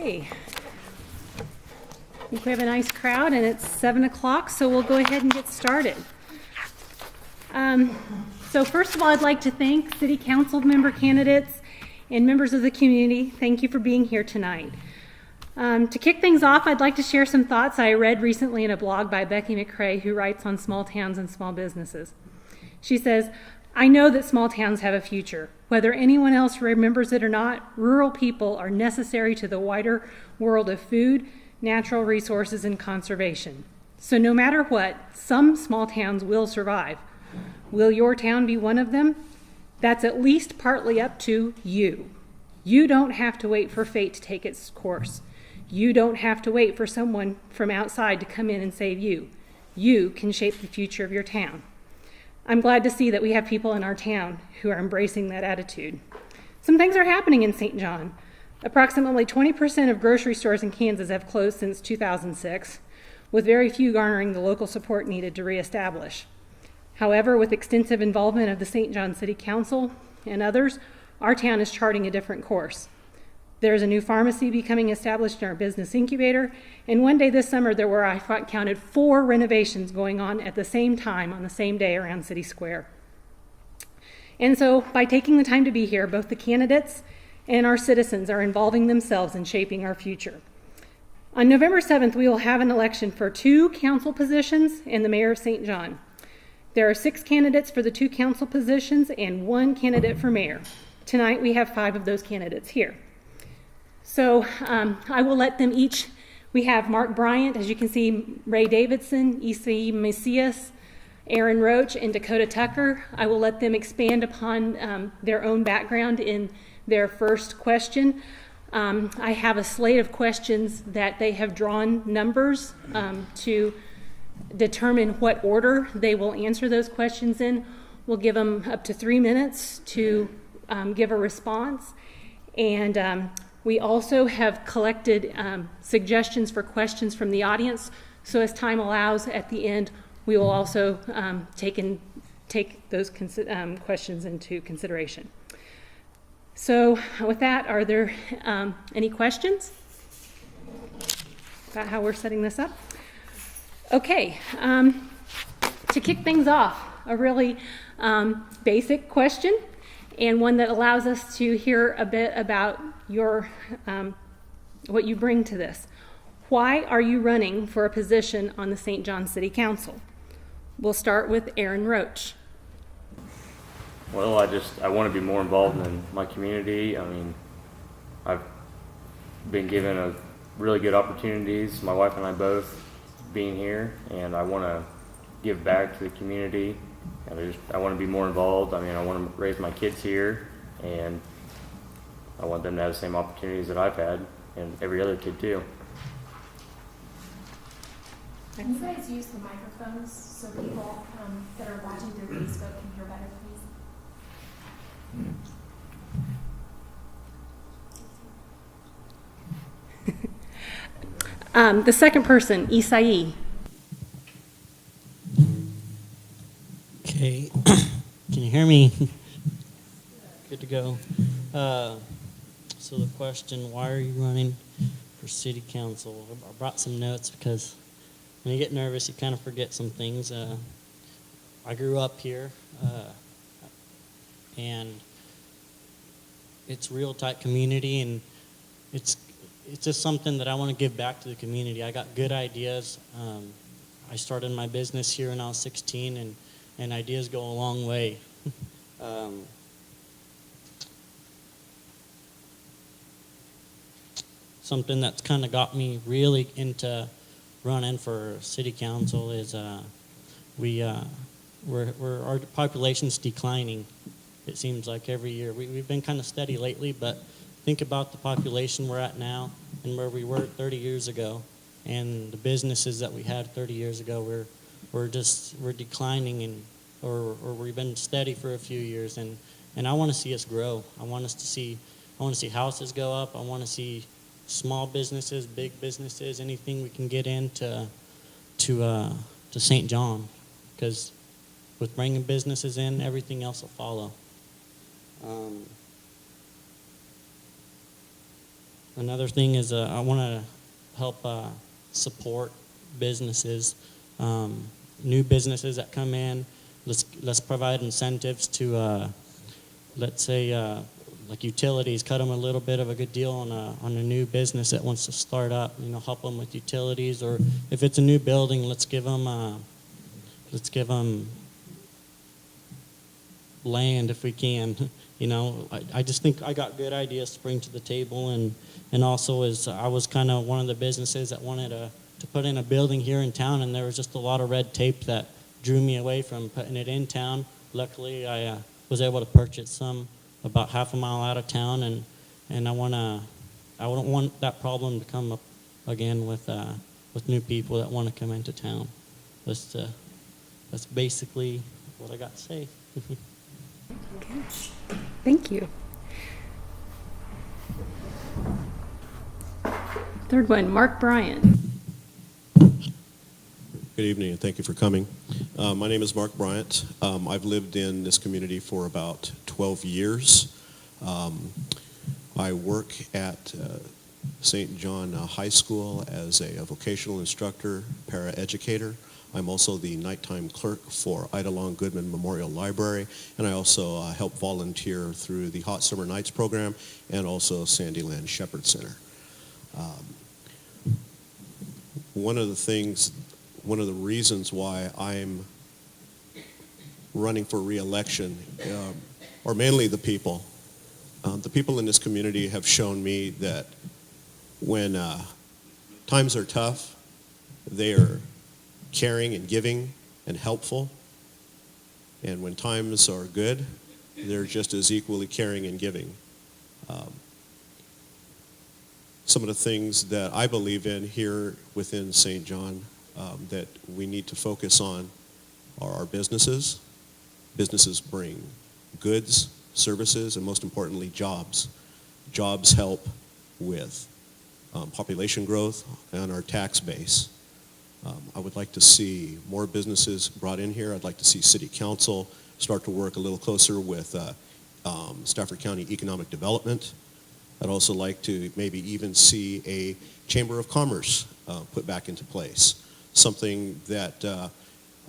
Okay. I think we have a nice crowd, and it's 7 o'clock, so we'll go ahead and get started. So first of all, I'd like to thank City Council member candidates and members of the community. Thank you for being here tonight. To kick things off, I'd like to share some thoughts I read recently in a blog by Becky McCrae, who writes on small towns and small businesses. She says, "I know that small towns have a future. Whether anyone else remembers it or not, rural people are necessary to the wider world of food, natural resources, and conservation. So no matter what, some small towns will survive. Will your town be one of them? That's at least partly up to you. You don't have to wait for fate to take its course. You don't have to wait for someone from outside to come in and save you. You can shape the future of your town." I'm glad to see that we have people in our town who are embracing that attitude. Some things are happening in St. John. Approximately 20% of grocery stores in Kansas have closed since 2006, with very few garnering the local support needed to reestablish. However, with extensive involvement of the St. John City Council and others, our town is charting a different course. There's a new pharmacy becoming established in our business incubator, and one day this summer there were, I counted, 4 renovations going on at the same time on the same day around City Square. And so by taking the time to be here, both the candidates and our citizens are involving themselves in shaping our future. On November 7th, we will have an election for 2 council positions and the mayor of St. John. There are 6 candidates for the 2 council positions and 1 candidate for mayor. Tonight we have 5 of those candidates here. So I will let them each, we have Mark Bryant, as you can see, Ray Davidson, Isai Macias, Aaron Roach, and Dakota Tucker. I will let them expand upon their own background in their first question. I have a slate of questions that they have drawn numbers to determine what order they will answer those questions in. We'll give them up to 3 minutes to give a response. And we also have collected suggestions for questions from the audience. So as time allows, at the end, we will also take those questions into consideration. So with that, are there any questions about how we're setting this up? Okay, to kick things off, a really basic question, and one that allows us to hear a bit about your what you bring to this. Why are you running for a position on the St. John City Council? We'll start with Aaron Roach. Well, I want to be more involved in my community. I mean, I've been given a really good opportunities, my wife and I both, being here, and I want to give back to the community. And I want to be more involved. I mean, I want to raise my kids here, and I want them to have the same opportunities that I've had, and every other kid too. Can you guys use the microphones so people that are watching through Facebook can hear better, please? The second person, Isai. Okay, can you hear me? Good to go. So the question, why are you running for city council? I brought some notes because when you get nervous, you kind of forget some things. I grew up here, and it's a real tight community, and it's just something that I want to give back to the community. I got good ideas. I started my business here when I was 16, and ideas go a long way. Something that's kind of got me really into running for city council is our population's declining. It seems like every year. We've been kind of steady lately, but think about the population we're at now and where we were 30 years ago, and the businesses that we had 30 years ago. We're declining, or we've been steady for a few years, and I want to see us grow. I want to see houses go up. I want to see small businesses, big businesses, anything we can get into to St. John, because with bringing businesses in, everything else will follow. Another thing is I want to help support businesses, new businesses that come in. Let's provide incentives to, let's say, like utilities, cut them a little bit of a good deal on a new business that wants to start up. You know, help them with utilities, or if it's a new building, let's give them land if we can. You know, I just think I got good ideas to bring to the table, and also is I was kind of one of the businesses that wanted to put in a building here in town, and there was just a lot of red tape that drew me away from putting it in town. Luckily, I was able to purchase some about half a mile out of town, and I don't want that problem to come up again with new people that want to come into town. That's basically what I got to say. Okay. Thank you. Third one, Mark Bryant. Good evening, and thank you for coming. My name is Mark Bryant. I've lived in this community for about 12 years. I work at St. John High School as a vocational instructor, paraeducator. I'm also the nighttime clerk for Ida Long Goodman Memorial Library, and I also help volunteer through the Hot Summer Nights program and also Sandyland Shepherd Center. One of the reasons why I'm running for re-election are mainly the people. The people in this community have shown me that when times are tough, they are caring and giving and helpful. And when times are good, they're just as equally caring and giving. Some of the things that I believe in here within St. John that we need to focus on are our businesses. Businesses bring goods, services, and most importantly, jobs. Jobs help with population growth and our tax base. I would like to see more businesses brought in here. I'd like to see City Council start to work a little closer with Stafford County Economic Development. I'd also like to maybe even see a Chamber of Commerce put back into place. Something that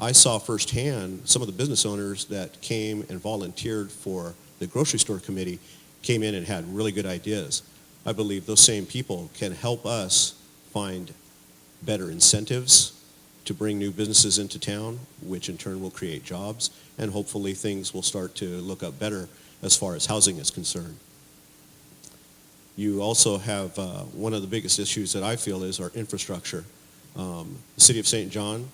I saw firsthand, some of the business owners that came and volunteered for the grocery store committee came in and had really good ideas. I believe those same people can help us find better incentives to bring new businesses into town, which in turn will create jobs, and hopefully things will start to look up better as far as housing is concerned. You also have one of the biggest issues that I feel is our infrastructure. The City of St. John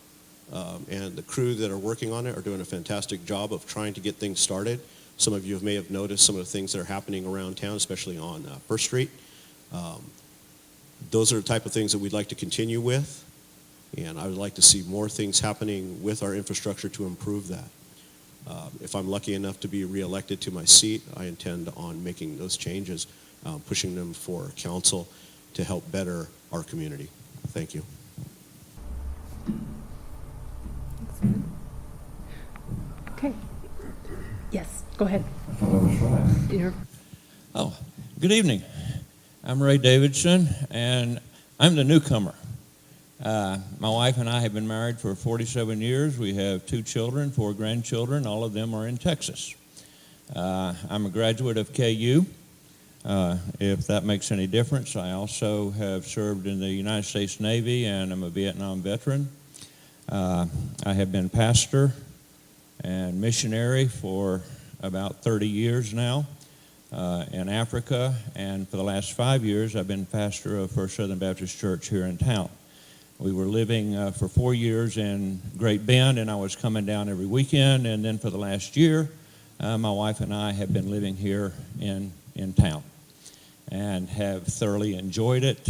and the crew that are working on it are doing a fantastic job of trying to get things started. Some of you may have noticed some of the things that are happening around town, especially on First Street. Those are the type of things that we'd like to continue with, and I would like to see more things happening with our infrastructure to improve that. If I'm lucky enough to be reelected to my seat, I intend on making those changes, pushing them for council to help better our community. Thank you. Okay. Yes, go ahead. I thought I was right. Oh, good evening. I'm Ray Davidson, and I'm the newcomer. My wife and I have been married for 47 years. We have 2 children, 4 grandchildren. All of them are in Texas. I'm a graduate of KU. If that makes any difference, I also have served in the United States Navy, and I'm a Vietnam veteran. I have been pastor and missionary for about 30 years now in Africa, and for the last 5 years I've been pastor of First Southern Baptist Church here in town. We were living for 4 years in Great Bend, and I was coming down every weekend, and then for the last year my wife and I have been living here in town and have thoroughly enjoyed it.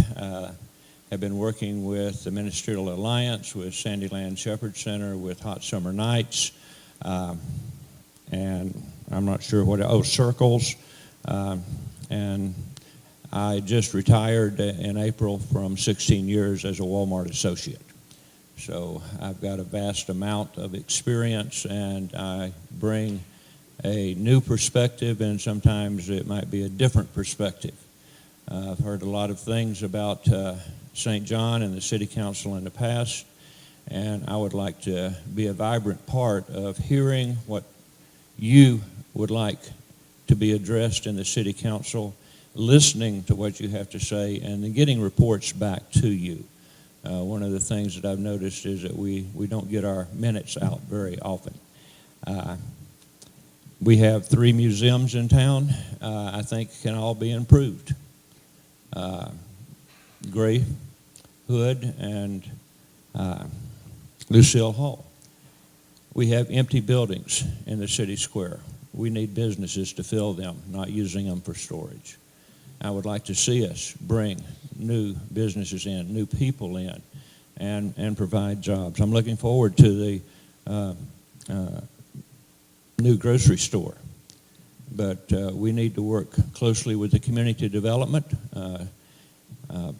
Have been working with the Ministerial Alliance, with Sandyland Shepherd Center, with Hot Summer Nights, and I'm not sure what, Circles, and I just retired in April from 16 years as a Walmart associate. So I've got a vast amount of experience, and I bring a new perspective, and sometimes it might be a different perspective. I've heard a lot of things about St. John and the City Council in the past, and I would like to be a vibrant part of hearing what you would like to be addressed in the City Council, listening to what you have to say, and then getting reports back to you. One of the things that I've noticed is that we don't get our minutes out very often. We have 3 museums in town I think can all be improved. Gray, Hood, and Lucille Hall. We have empty buildings in the city square. We need businesses to fill them, not using them for storage. I would like to see us bring new businesses in, new people in, and provide jobs. I'm looking forward to the new grocery store. But we need to work closely with the community development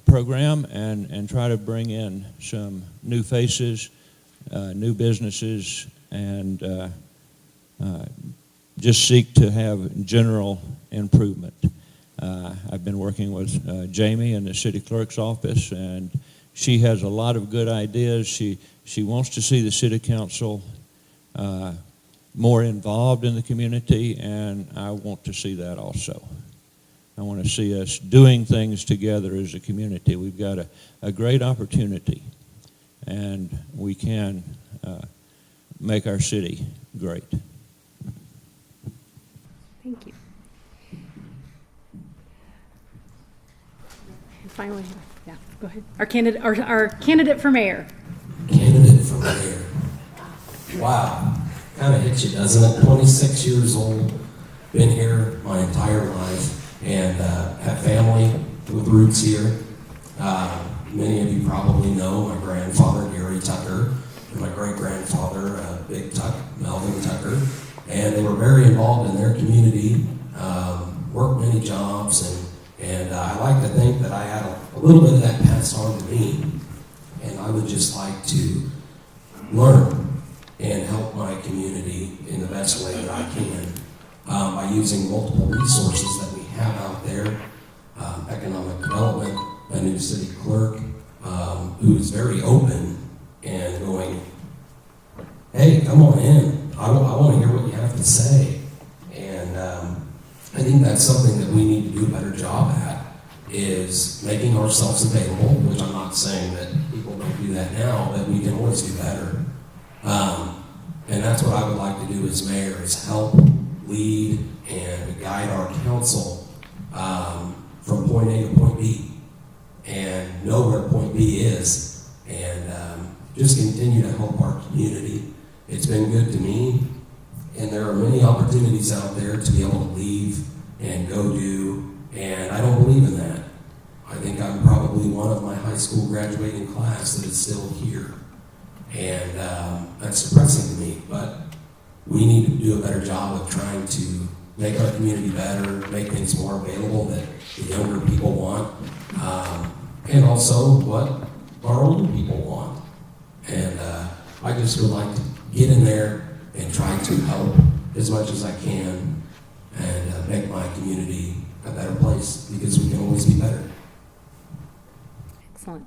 program and try to bring in some new faces, new businesses, and just seek to have general improvement. I've been working with Jamie in the city clerk's office, and she has a lot of good ideas. She wants to see the city council more involved in the community, and I want to see that also. I want to see us doing things together as a community. We've got a great opportunity, and we can make our city great. Thank you. And finally, yeah, go ahead. Our candidate for mayor. Candidate for mayor. Wow. Kind of hits you, doesn't it? 26 years old, been here my entire life, and have family with roots here. Many of you probably know my grandfather, Gary Tucker, and my great-grandfather, Big Tuck, Melvin Tucker, and they were very involved in their community, worked many jobs, and I like to think that I had a little bit of that passed on to me, and I would just like to learn and help my community in the best way that I can by using multiple resources that we have out there. Economic development, a new city clerk who is very open and going, hey, come on in. I want to hear what you have to say. And I think that's something that we need to do a better job at, is making ourselves available, which I'm not saying that people don't do that now, but we can always do better. And that's what I would like to do as mayor, is help lead and guide our council from point A to point B, and know where point B is, and just continue to help our community. It's been good to me, and there are many opportunities out there to be able to leave and go do, and I don't believe in that. I think I'm probably one of my high school graduating class that is still here. And that's depressing to me, but we need to do a better job of trying to make our community better, make things more available that the younger people want, and also what our older people want. And I just would like to get in there and try to help as much as I can and make my community a better place, because we can always be better. Excellent.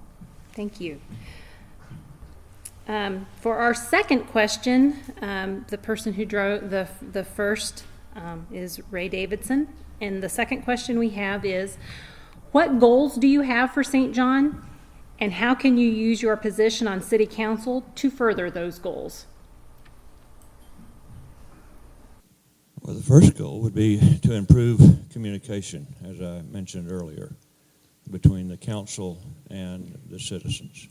Thank you. For our second question, the person who drove the first is Ray Davidson. And the second question we have is, what goals do you have for St. John? And how can you use your position on City Council to further those goals? Well, the first goal would be to improve communication, as I mentioned earlier, between the council and the citizens.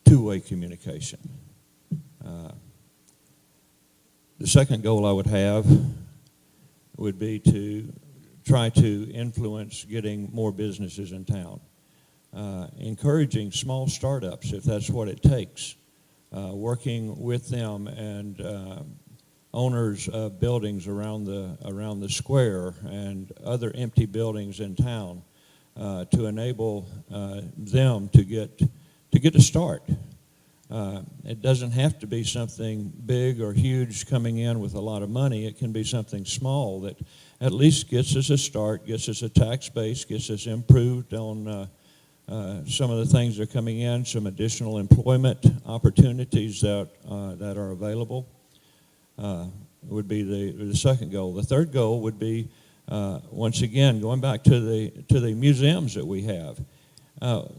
Two-way communication. The second goal I would have would be to try to influence getting more businesses in town. Encouraging small startups, if that's what it takes. Working with them and owners of buildings around the square and other empty buildings in town to enable them to get a start. It doesn't have to be something big or huge coming in with a lot of money. It can be something small that at least gets us a start, gets us a tax base, gets us improved on some of the things that are coming in, some additional employment opportunities that are available. Would be the second goal. The third goal would be, once again, going back to the museums that we have.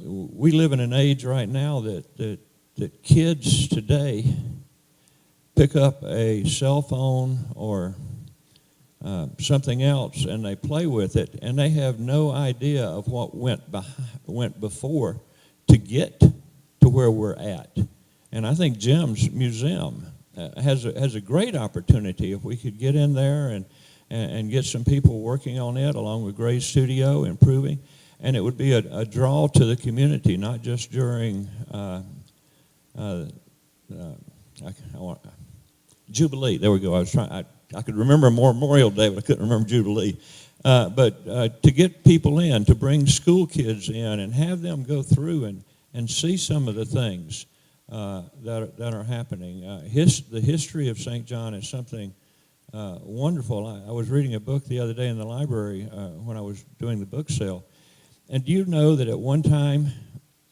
We live in an age right now that kids today pick up a cell phone or something else and they play with it, and they have no idea of what went before to get to where we're at. And I think Jim's museum has a great opportunity if we could get in there and get some people working on it along with Gray's Studio, improving. And it would be a draw to the community, not just during Jubilee. There we go. I could remember Memorial Day, but I couldn't remember Jubilee. But to get people in, to bring school kids in and have them go through and see some of the things that are happening. The history of St. John is something wonderful. I was reading a book the other day in the library when I was doing the book sale. And do you know that at one time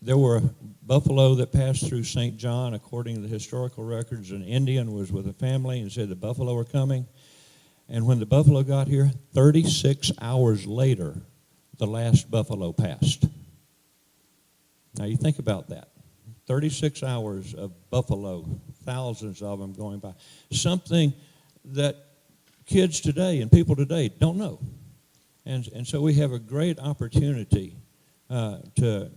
there were buffalo that passed through St. John? According to the historical records, an Indian was with a family and said the buffalo are coming. And when the buffalo got here, 36 hours later, the last buffalo passed. Now you think about that. 36 hours of buffalo, thousands of them going by. Something that kids today and people today don't know. And so we have a great opportunity to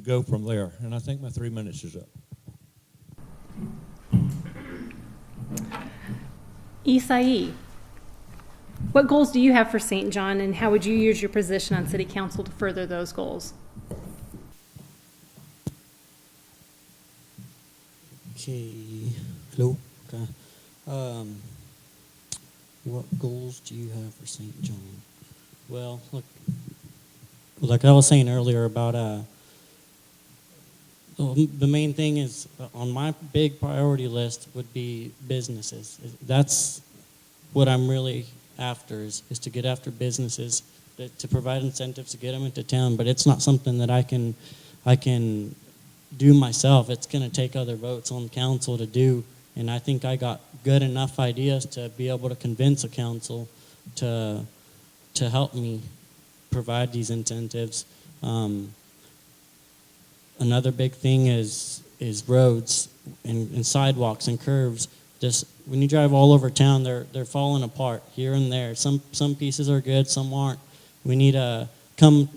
go from there. And I think my 3 minutes is up. Isai, what goals do you have for St. John, and how would you use your position on City Council to further those goals? Okay. Hello. Okay. What goals do you have for St. John? Well, look, like I was saying earlier about the main thing is on my big priority list would be businesses. That's what I'm really after is to get after businesses, to provide incentives to get them into town. But it's not something that I can do myself. It's going to take other votes on council to do. And I think I got good enough ideas to be able to convince a council to help me provide these incentives. Another big thing is roads and sidewalks and curves. Just when you drive all over town, they're falling apart here and there. Some pieces are good, some aren't. We need to come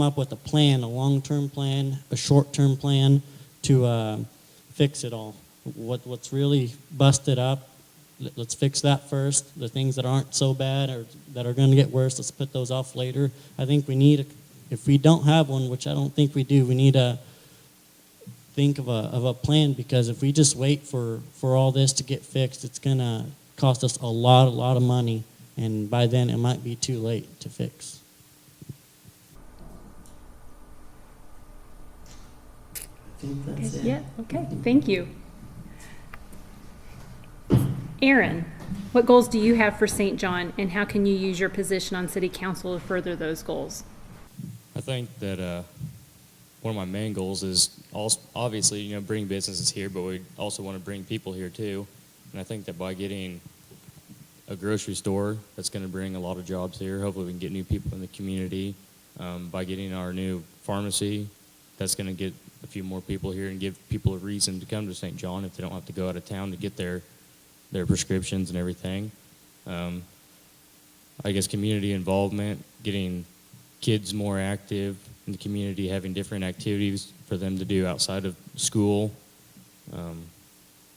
up with a plan, a long-term plan, a short-term plan to fix it all. What's really busted up, let's fix that first. The things that aren't so bad or that are going to get worse, let's put those off later. I think we need, if we don't have one, which I don't think we do, we need to think of a plan, because if we just wait for all this to get fixed, it's going to cost us a lot of money, and by then it might be too late to fix. I think that's it. Yeah, okay, thank you. Aaron, what goals do you have for St. John, and how can you use your position on City Council to further those goals? I think that one of my main goals is also, obviously, bring businesses here, but we also want to bring people here too. And I think that by getting a grocery store, that's going to bring a lot of jobs here. Hopefully we can get new people in the community. By getting our new pharmacy, that's going to get a few more people here and give people a reason to come to St. John if they don't have to go out of town to get their prescriptions and everything. I guess community involvement, getting kids more active in the community, having different activities for them to do outside of school.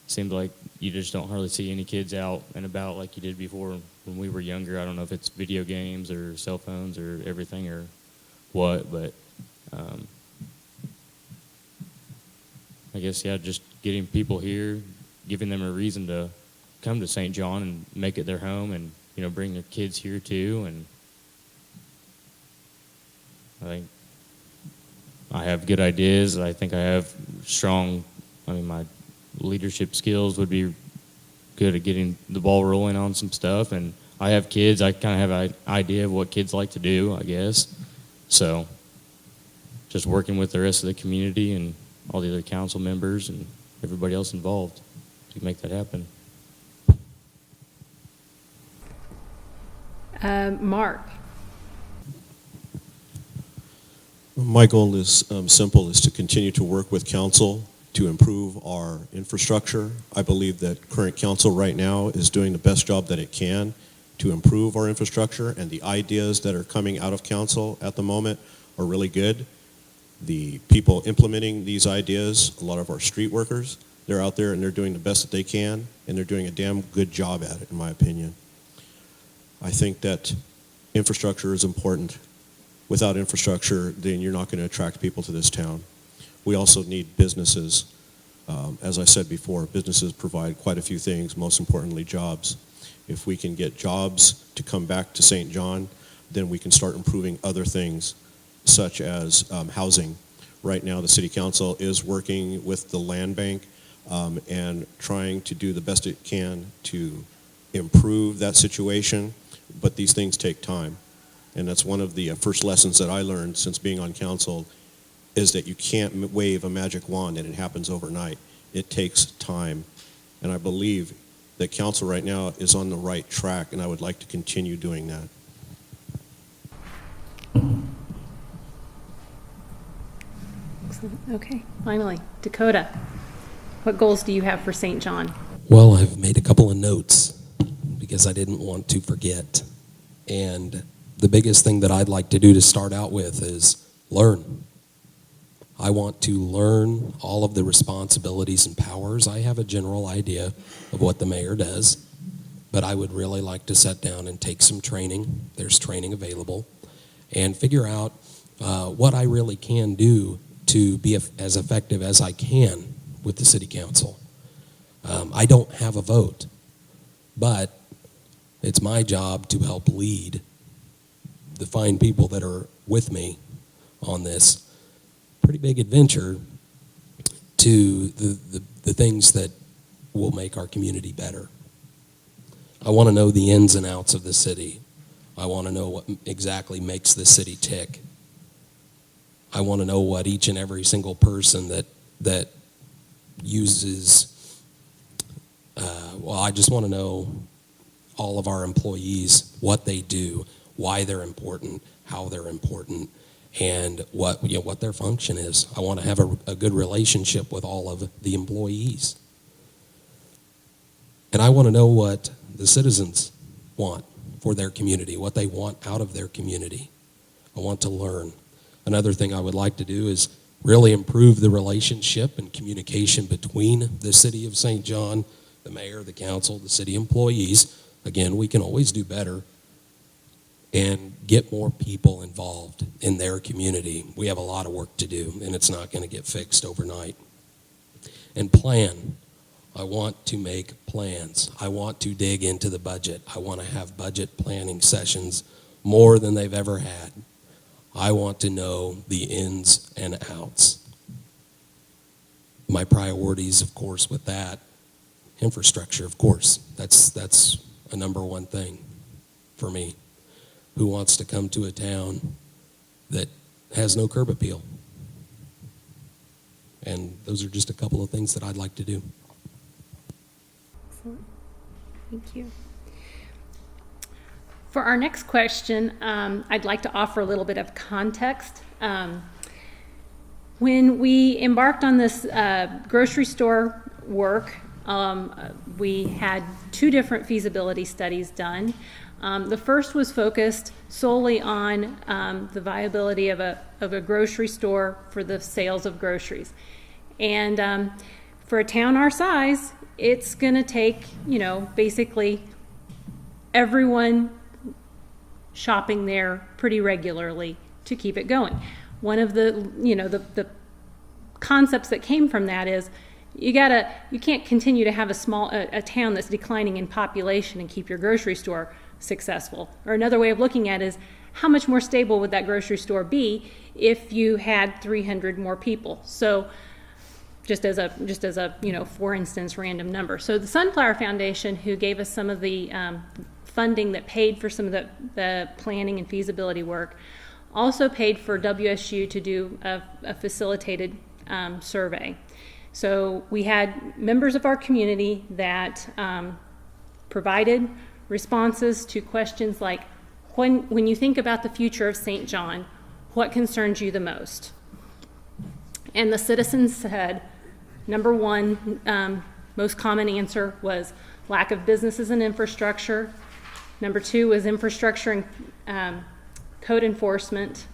Seems like you just don't hardly see any kids out and about like you did before when we were younger. I don't know if it's video games or cell phones or everything or what, but I guess, yeah, just getting people here, giving them a reason to come to St. John and make it their home, and bring their kids here too. And I think I have good ideas. I think I have strong I mean, my leadership skills would be good at getting the ball rolling on some stuff. And I have kids. I kind of have an idea of what kids like to do, I guess. So just working with the rest of the community and all the other council members and everybody else involved to make that happen. Mark. My goal is simple, is to continue to work with council to improve our infrastructure. I believe that current council right now is doing the best job that it can to improve our infrastructure, and the ideas that are coming out of council at the moment are really good. The people implementing these ideas, a lot of our street workers, they're out there and they're doing the best that they can, and they're doing a damn good job at it, in my opinion. I think that infrastructure is important. Without infrastructure, then you're not going to attract people to this town. We also need businesses. As I said before, businesses provide quite a few things, most importantly jobs. If we can get jobs to come back to St. John, then we can start improving other things, such as housing. Right now, the City Council is working with the land bank and trying to do the best it can to improve that situation, but these things take time. And that's one of the first lessons that I learned since being on council, is that you can't wave a magic wand and it happens overnight. It takes time. And I believe that council right now is on the right track, and I would like to continue doing that. Excellent. Okay, finally, Dakota. What goals do you have for St. John? Well, I've made a couple of notes because I didn't want to forget. And the biggest thing that I'd like to do to start out with is learn. I want to learn all of the responsibilities and powers. I have a general idea of what the mayor does, but I would really like to sit down and take some training. There's training available, and figure out what I really can do to be as effective as I can with the city council. I don't have a vote, but it's my job to help lead the fine people that are with me on this pretty big adventure to the things that will make our community better. I want to know the ins and outs of the city. I want to know what exactly makes the city tick. I want to know what each and every single person that uses, I just want to know all of our employees, what they do, why they're important, how they're important, and what their function is. I want to have a good relationship with all of the employees. And I want to know what the citizens want for their community, what they want out of their community. I want to learn. Another thing I would like to do is really improve the relationship and communication between the city of St. John, the mayor, the council, the city employees. Again, we can always do better, and get more people involved in their community. We have a lot of work to do, and it's not going to get fixed overnight. And plan. I want to make plans. I want to dig into the budget. I want to have budget planning sessions more than they've ever had. I want to know the ins and outs. My priorities, of course, with that, infrastructure, of course. That's a number one thing for me. Who wants to come to a town that has no curb appeal? And those are just a couple of things that I'd like to do. Excellent. Thank you. For our next question, I'd like to offer a little bit of context. When we embarked on this grocery store work, we had two different feasibility studies done. The first was focused solely on the viability of a grocery store for the sales of groceries. And for a town our size, it's going to take, basically everyone shopping there pretty regularly to keep it going. One of the, the concepts that came from that is you can't continue to have a town that's declining in population and keep your grocery store successful. Or another way of looking at it is, how much more stable would that grocery store be if you had 300 more people? So just as a for instance, random number. So the Sunflower Foundation, who gave us some of the funding that paid for some of the planning and feasibility work, also paid for WSU to do a facilitated survey. So we had members of our community that provided responses to questions like, when you think about the future of St. John, what concerns you the most? And the citizens said, number one, most common answer was lack of businesses and infrastructure. Number two was infrastructure and code enforcement.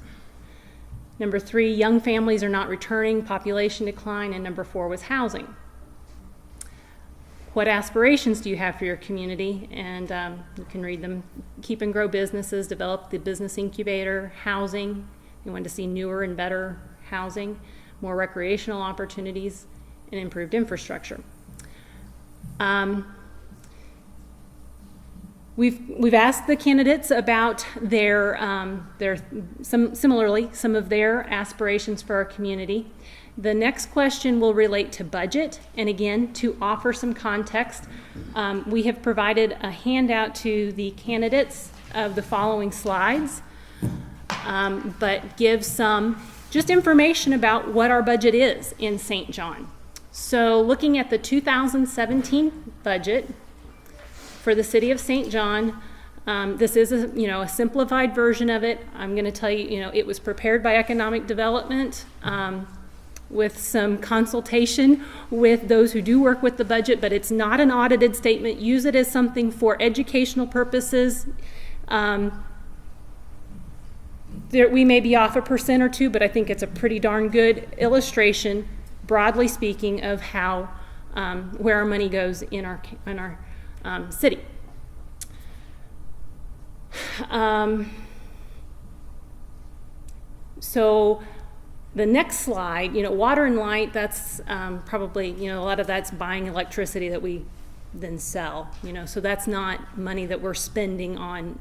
Number three, young families are not returning, population decline. And number four was housing. What aspirations do you have for your community? And you can read them. Keep and grow businesses, develop the business incubator, housing. You want to see newer and better housing, more recreational opportunities, and improved infrastructure. We've asked the candidates about some of their aspirations for our community. The next question will relate to budget, and again, to offer some context, we have provided a handout to the candidates of the following slides, but give some just information about what our budget is in St. John. So looking at the 2017 budget for the city of St. John, this is a simplified version of it. I'm going to tell you, it was prepared by Economic Development with some consultation with those who do work with the budget, but it's not an audited statement. Use it as something for educational purposes. We may be off 1% or 2%, but I think it's a pretty darn good illustration, broadly speaking, of how where our money goes in our city. So the next slide, water and light, that's probably, a lot of that's buying electricity that we then sell, so that's not money that we're spending on.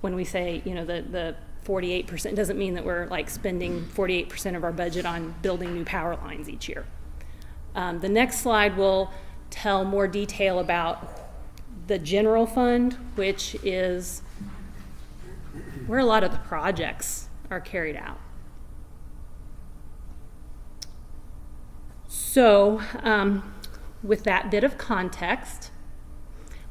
When we say, the 48%, doesn't mean that we're like spending 48% of our budget on building new power lines each year. The next slide will tell more detail about the general fund, which is where a lot of the projects are carried out. So with that bit of context,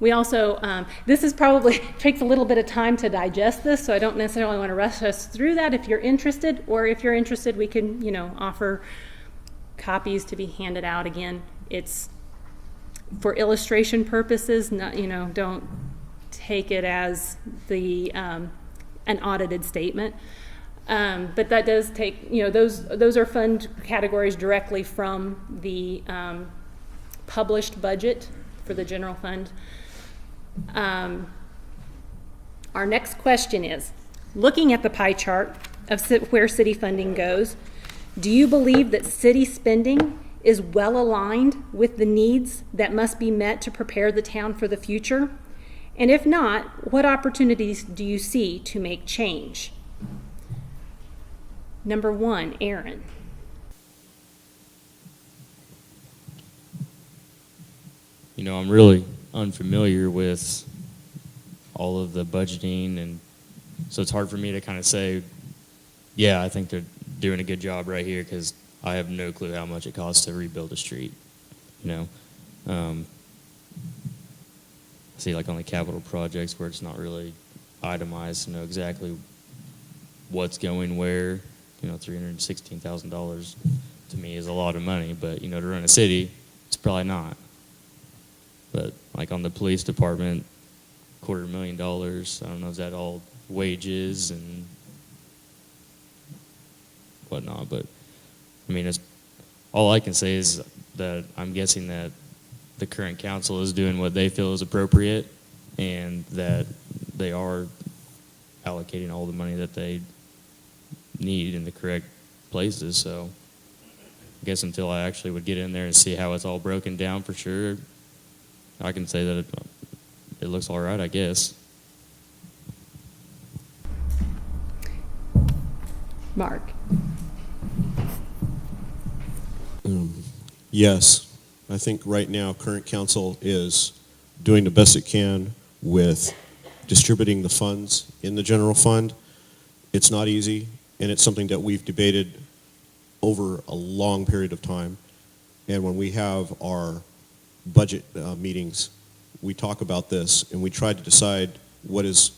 we also, this is probably takes a little bit of time to digest this, so I don't necessarily want to rush us through that. If you're interested, we can, offer copies to be handed out again. It's for illustration purposes, not, don't take it as the an audited statement. But that does take, those are fund categories directly from the published budget for the general fund. Our next question is, looking at the pie chart of where city funding goes, do you believe that city spending is well aligned with the needs that must be met to prepare the town for the future? And if not, what opportunities do you see to make change? Number one, Aaron. I'm really unfamiliar with all of the budgeting, and so it's hard for me to kind of say, yeah, I think they're doing a good job right here, because I have no clue how much it costs to rebuild a street. See, like on the capital projects where it's not really itemized to know exactly what's going where. $316,000 to me is a lot of money, but to run a city, it's probably not. But like on the police department, $250,000. I don't know, is that all wages and whatnot? But it's all I can say is that I'm guessing that the current council is doing what they feel is appropriate, and that they are allocating all the money that they need in the correct places. So I guess until I actually would get in there and see how it's all broken down for sure, I can say that it looks all right, I guess. Mark. Yes. I think right now current council is doing the best it can with distributing the funds in the general fund. It's not easy, and it's something that we've debated over a long period of time. And when we have our budget meetings, we talk about this, and we try to decide what is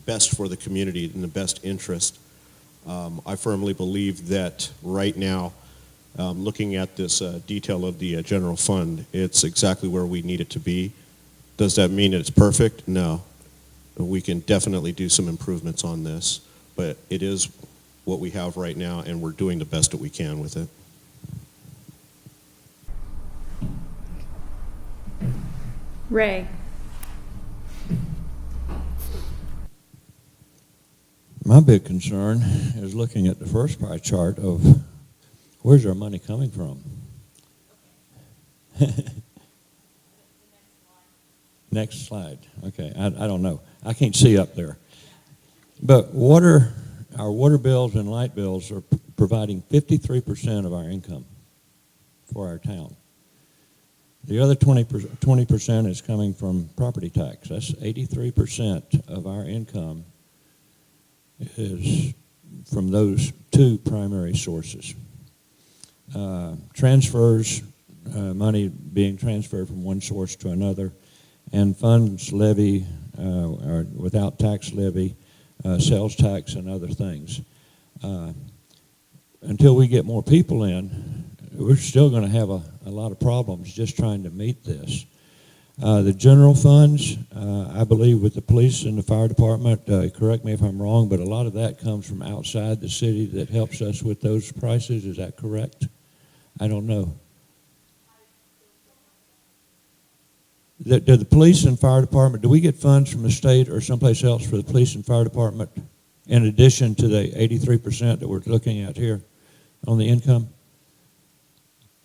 best for the community and the best interest. I firmly believe that right now, looking at this detail of the general fund, it's exactly where we need it to be. Does that mean it's perfect? No. We can definitely do some improvements on this, but it is what we have right now, and we're doing the best that we can with it. Ray. My big concern is looking at the first pie chart of where's our money coming from? Next slide. Okay, I don't know. I can't see up there. But our water bills and light bills are providing 53% of our income for our town. The other 20% is coming from property tax. That's 83% of our income is from those two primary sources. Transfers, money being transferred from one source to another, and funds levy, or without tax levy, sales tax and other things. Until we get more people in, we're still going to have a lot of problems just trying to meet this. The general funds, I believe with the police and the fire department, correct me if I'm wrong, but a lot of that comes from outside the city that helps us with those prices. Is that correct? I don't know. Do the police and fire department, do we get funds from the state or someplace else for the police and fire department in addition to the 83% that we're looking at here on the income?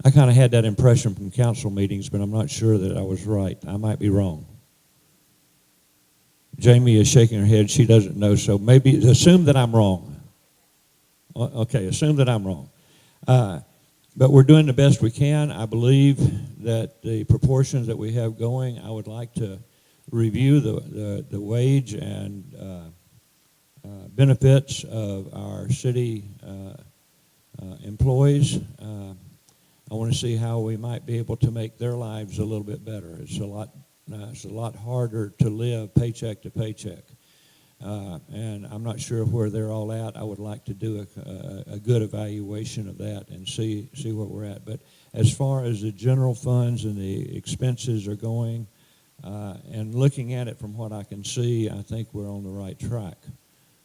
I kind of had that impression from council meetings, but I'm not sure that I was right. I might be wrong. Jamie is shaking her head. She doesn't know, so maybe assume that I'm wrong. Okay, assume that I'm wrong. But we're doing the best we can. I believe that the proportions that we have going, I would like to review the wage and benefits of our city employees. I want to see how we might be able to make their lives a little bit better. It's a lot harder to live paycheck to paycheck. And I'm not sure where they're all at. I would like to do a good evaluation of that and see where we're at. But as far as the general funds and the expenses are going, and looking at it from what I can see, I think we're on the right track.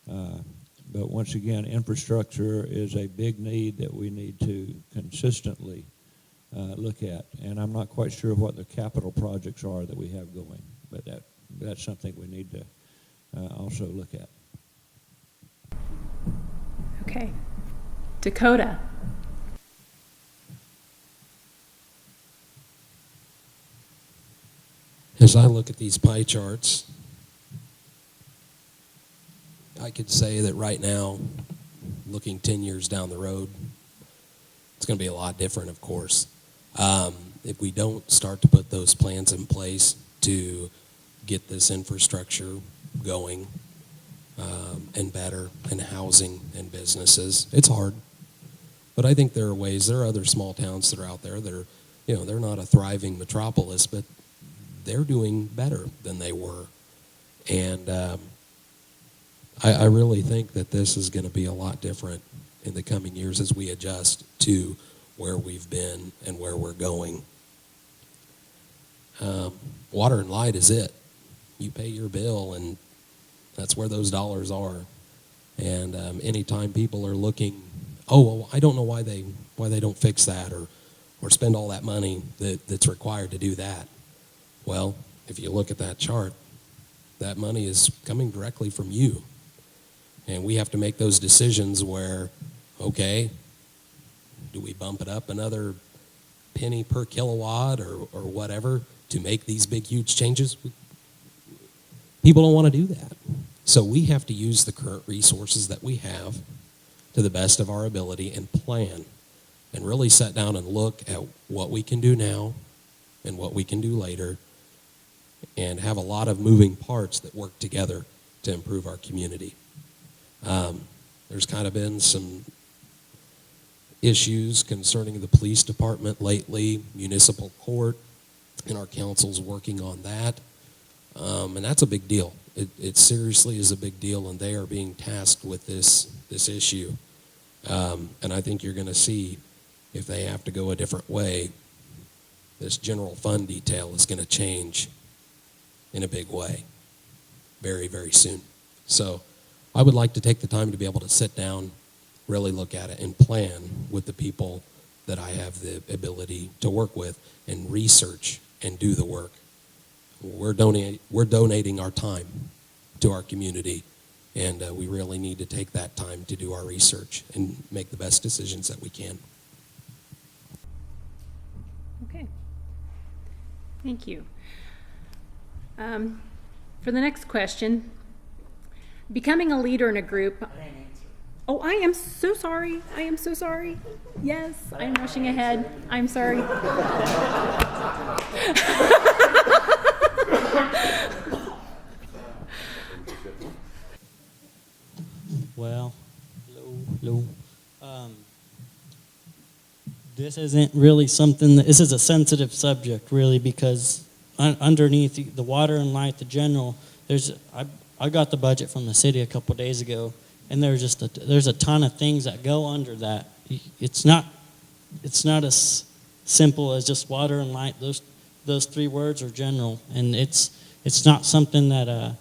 But once again, infrastructure is a big need that we need to consistently look at. And I'm not quite sure what the capital projects are that we have going, but that's something we need to also look at. Okay. Dakota. As I look at these pie charts, I could say that right now, looking 10 years down the road, it's going to be a lot different, of course. If we don't start to put those plans in place to get this infrastructure going and better, and housing and businesses, it's hard. But I think there are ways. There are other small towns that are out there that are, they're not a thriving metropolis, but they're doing better than they were. And I really think that this is going to be a lot different in the coming years as we adjust to where we've been and where we're going. Water and light is it. You pay your bill, and that's where those dollars are. And anytime people are looking, well, I don't know why they don't fix that or spend all that money that's required to do that. Well, if you look at that chart, that money is coming directly from you. And we have to make those decisions where, okay, do we bump it up another penny per kilowatt or whatever to make these big, huge changes? People don't want to do that. So we have to use the current resources that we have to the best of our ability and plan and really sit down and look at what we can do now and what we can do later, and have a lot of moving parts that work together to improve our community. There's kind of been some issues concerning the police department lately, municipal court, and our council's working on that. And that's a big deal. It seriously is a big deal, and they are being tasked with this issue. And I think you're going to see, if they have to go a different way, this general fund detail is going to change in a big way very, very soon. So I would like to take the time to be able to sit down, really look at it, and plan with the people that I have the ability to work with and research and do the work. We're donating our time to our community, and we really need to take that time to do our research and make the best decisions that we can. Okay. Thank you. For the next question, becoming a leader in a group. Oh, I am so sorry. I am so sorry. Yes, I'm rushing ahead. I'm sorry. Well, hello. This isn't really something this is a sensitive subject, really, because underneath the water and light, the general, I got the budget from the city a couple days ago, and there's a ton of things that go under that. It's not as simple as just water and light. Those three words are general, and it's not something that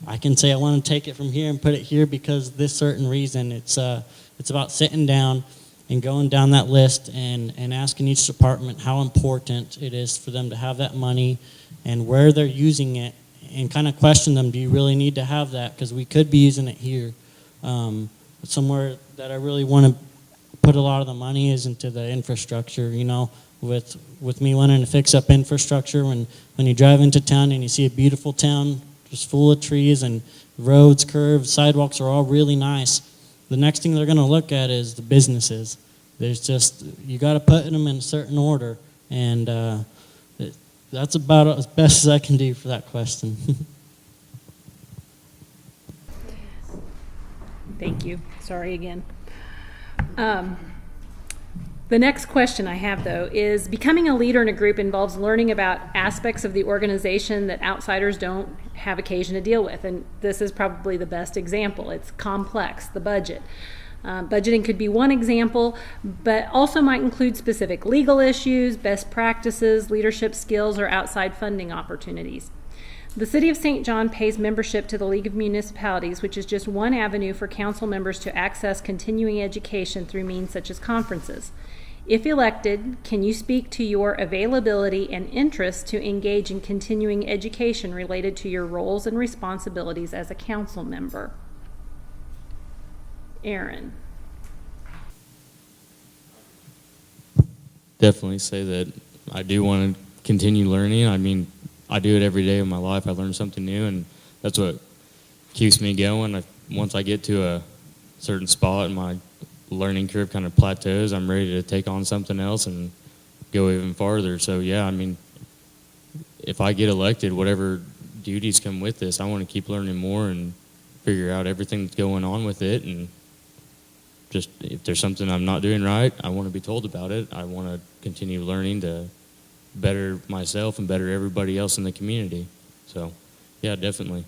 I can say I want to take it from here and put it here because this certain reason. It's about sitting down and going down that list and asking each department how important it is for them to have that money and where they're using it, and kind of question them, do you really need to have that? Because we could be using it here. Somewhere that I really want to put a lot of the money is into the infrastructure, with me wanting to fix up infrastructure. When you drive into town and you see a beautiful town just full of trees and roads, curves, sidewalks are all really nice, the next thing they're going to look at is the businesses. You got to put them in a certain order, and that's about as best as I can do for that question. Thank you. Sorry again. The next question I have, though, is becoming a leader in a group involves learning about aspects of the organization that outsiders don't have occasion to deal with. And this is probably the best example. It's complex, the budget. Budgeting could be one example, but also might include specific legal issues, best practices, leadership skills, or outside funding opportunities. The City of St. John pays membership to the League of Municipalities, which is just one avenue for council members to access continuing education through means such as conferences. If elected, can you speak to your availability and interest to engage in continuing education related to your roles and responsibilities as a council member? Aaron. Definitely say that I do want to continue learning. I mean, I do it every day of my life. I learn something new, and that's what keeps me going. Once I get to a certain spot and my learning curve kind of plateaus, I'm ready to take on something else and go even farther. So, yeah, I mean, if I get elected, whatever duties come with this, I want to keep learning more and figure out everything that's going on with it. And just if there's something I'm not doing right, I want to be told about it. I want to continue learning to better myself and better everybody else in the community. So, yeah, definitely.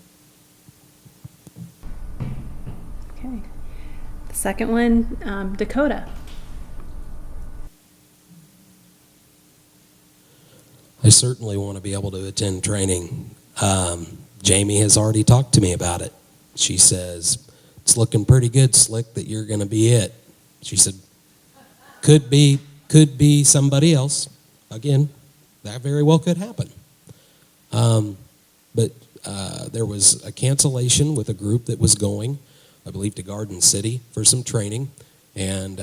Okay. The second one, Dakota. I certainly want to be able to attend training. Jamie has already talked to me about it. She says, it's looking pretty good, Slick, that you're going to be it. She said, could be somebody else. Again, that very well could happen. But there was a cancellation with a group that was going, I believe, to Garden City for some training. And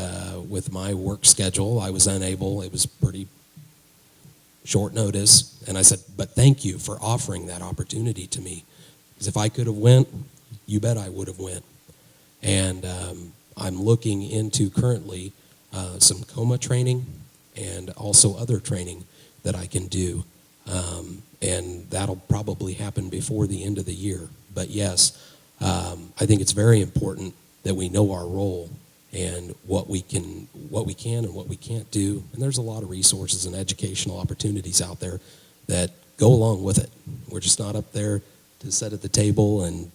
with my work schedule, I was unable. It was pretty short notice. And I said, but thank you for offering that opportunity to me. Because if I could have went, you bet I would have went. And I'm looking into currently some coma training and also other training that I can do. And that'll probably happen before the end of the year. But yes, I think it's very important that we know our role and what we can and what we can't do. And there's a lot of resources and educational opportunities out there that go along with it. We're just not up there to sit at the table and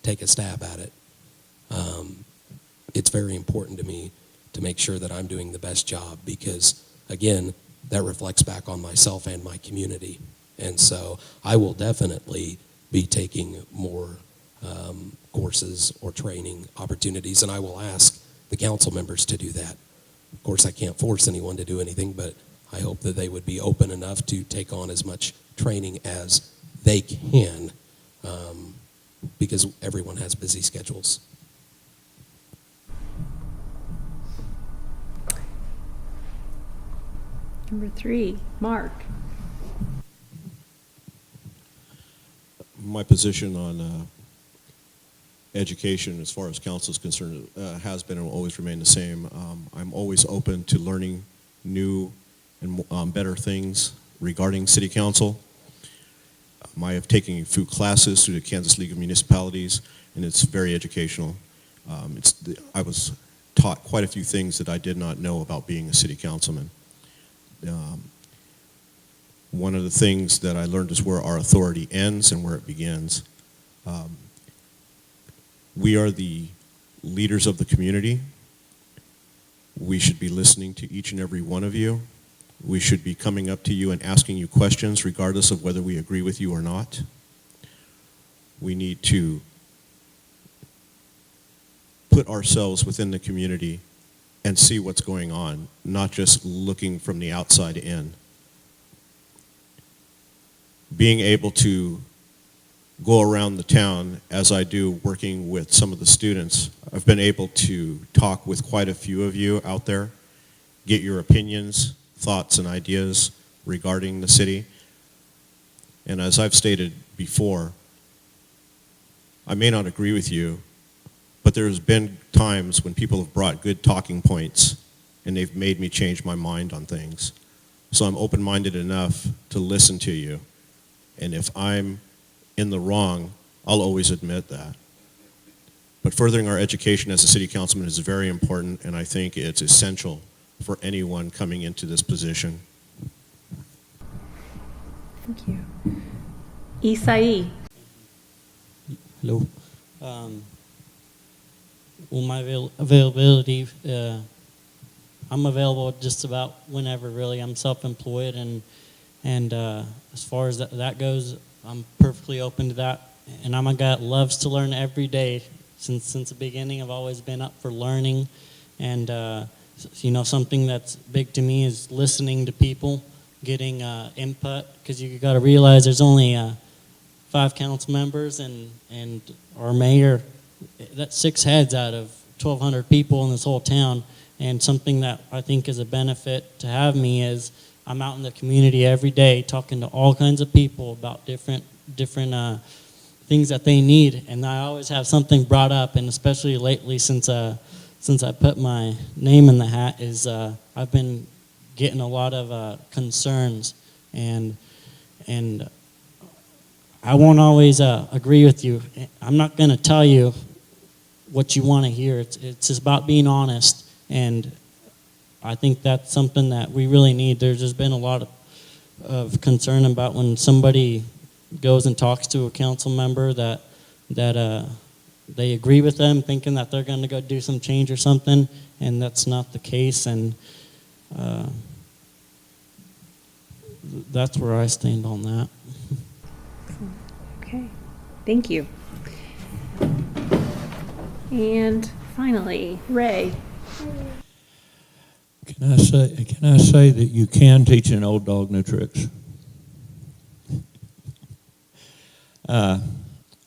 take a stab at it. It's very important to me to make sure that I'm doing the best job because, again, that reflects back on myself and my community. And so I will definitely be taking more courses or training opportunities, and I will ask the council members to do that. Of course, I can't force anyone to do anything, but I hope that they would be open enough to take on as much training as they can because everyone has busy schedules. Number 3, Mark. My position on education as far as council is concerned has been and will always remain the same. I'm always open to learning new and better things regarding city council. I have taken a few classes through the Kansas League of Municipalities, and it's very educational. I was taught quite a few things that I did not know about being a city councilman. One of the things that I learned is where our authority ends and where it begins. We are the leaders of the community. We should be listening to each and every one of you. We should be coming up to you and asking you questions regardless of whether we agree with you or not. We need to put ourselves within the community and see what's going on, not just looking from the outside in. Being able to go around the town, as I do working with some of the students, I've been able to talk with quite a few of you out there, get your opinions, thoughts, and ideas regarding the city. And as I've stated before, I may not agree with you, but there's been times when people have brought good talking points and they've made me change my mind on things. So I'm open-minded enough to listen to you. And if I'm in the wrong, I'll always admit that. But furthering our education as a city councilman is very important, and I think it's essential for anyone coming into this position. Thank you. Isai. Hello. Well, my availability, I'm available just about whenever, really. I'm self-employed, and as far as that goes, I'm perfectly open to that. And I'm a guy that loves to learn every day. Since the beginning, I've always been up for learning. And, something that's big to me is listening to people, getting input, because you got to realize there's only 5 council members and our mayor. That's 6 heads out of 1,200 people in this whole town. And something that I think is a benefit to have me is I'm out in the community every day talking to all kinds of people about different things that they need. And I always have something brought up, and especially lately since I put my name in the hat, is I've been getting a lot of concerns, and I won't always agree with you. I'm not going to tell you what you want to hear. It's just about being honest, and I think that's something that we really need. There's just been a lot of concern about when somebody goes and talks to a council member that they agree with them, thinking that they're going to go do some change or something, and that's not the case. And that's where I stand on that. Okay, thank you. And finally, Ray. Can I say that you can teach an old dog new tricks?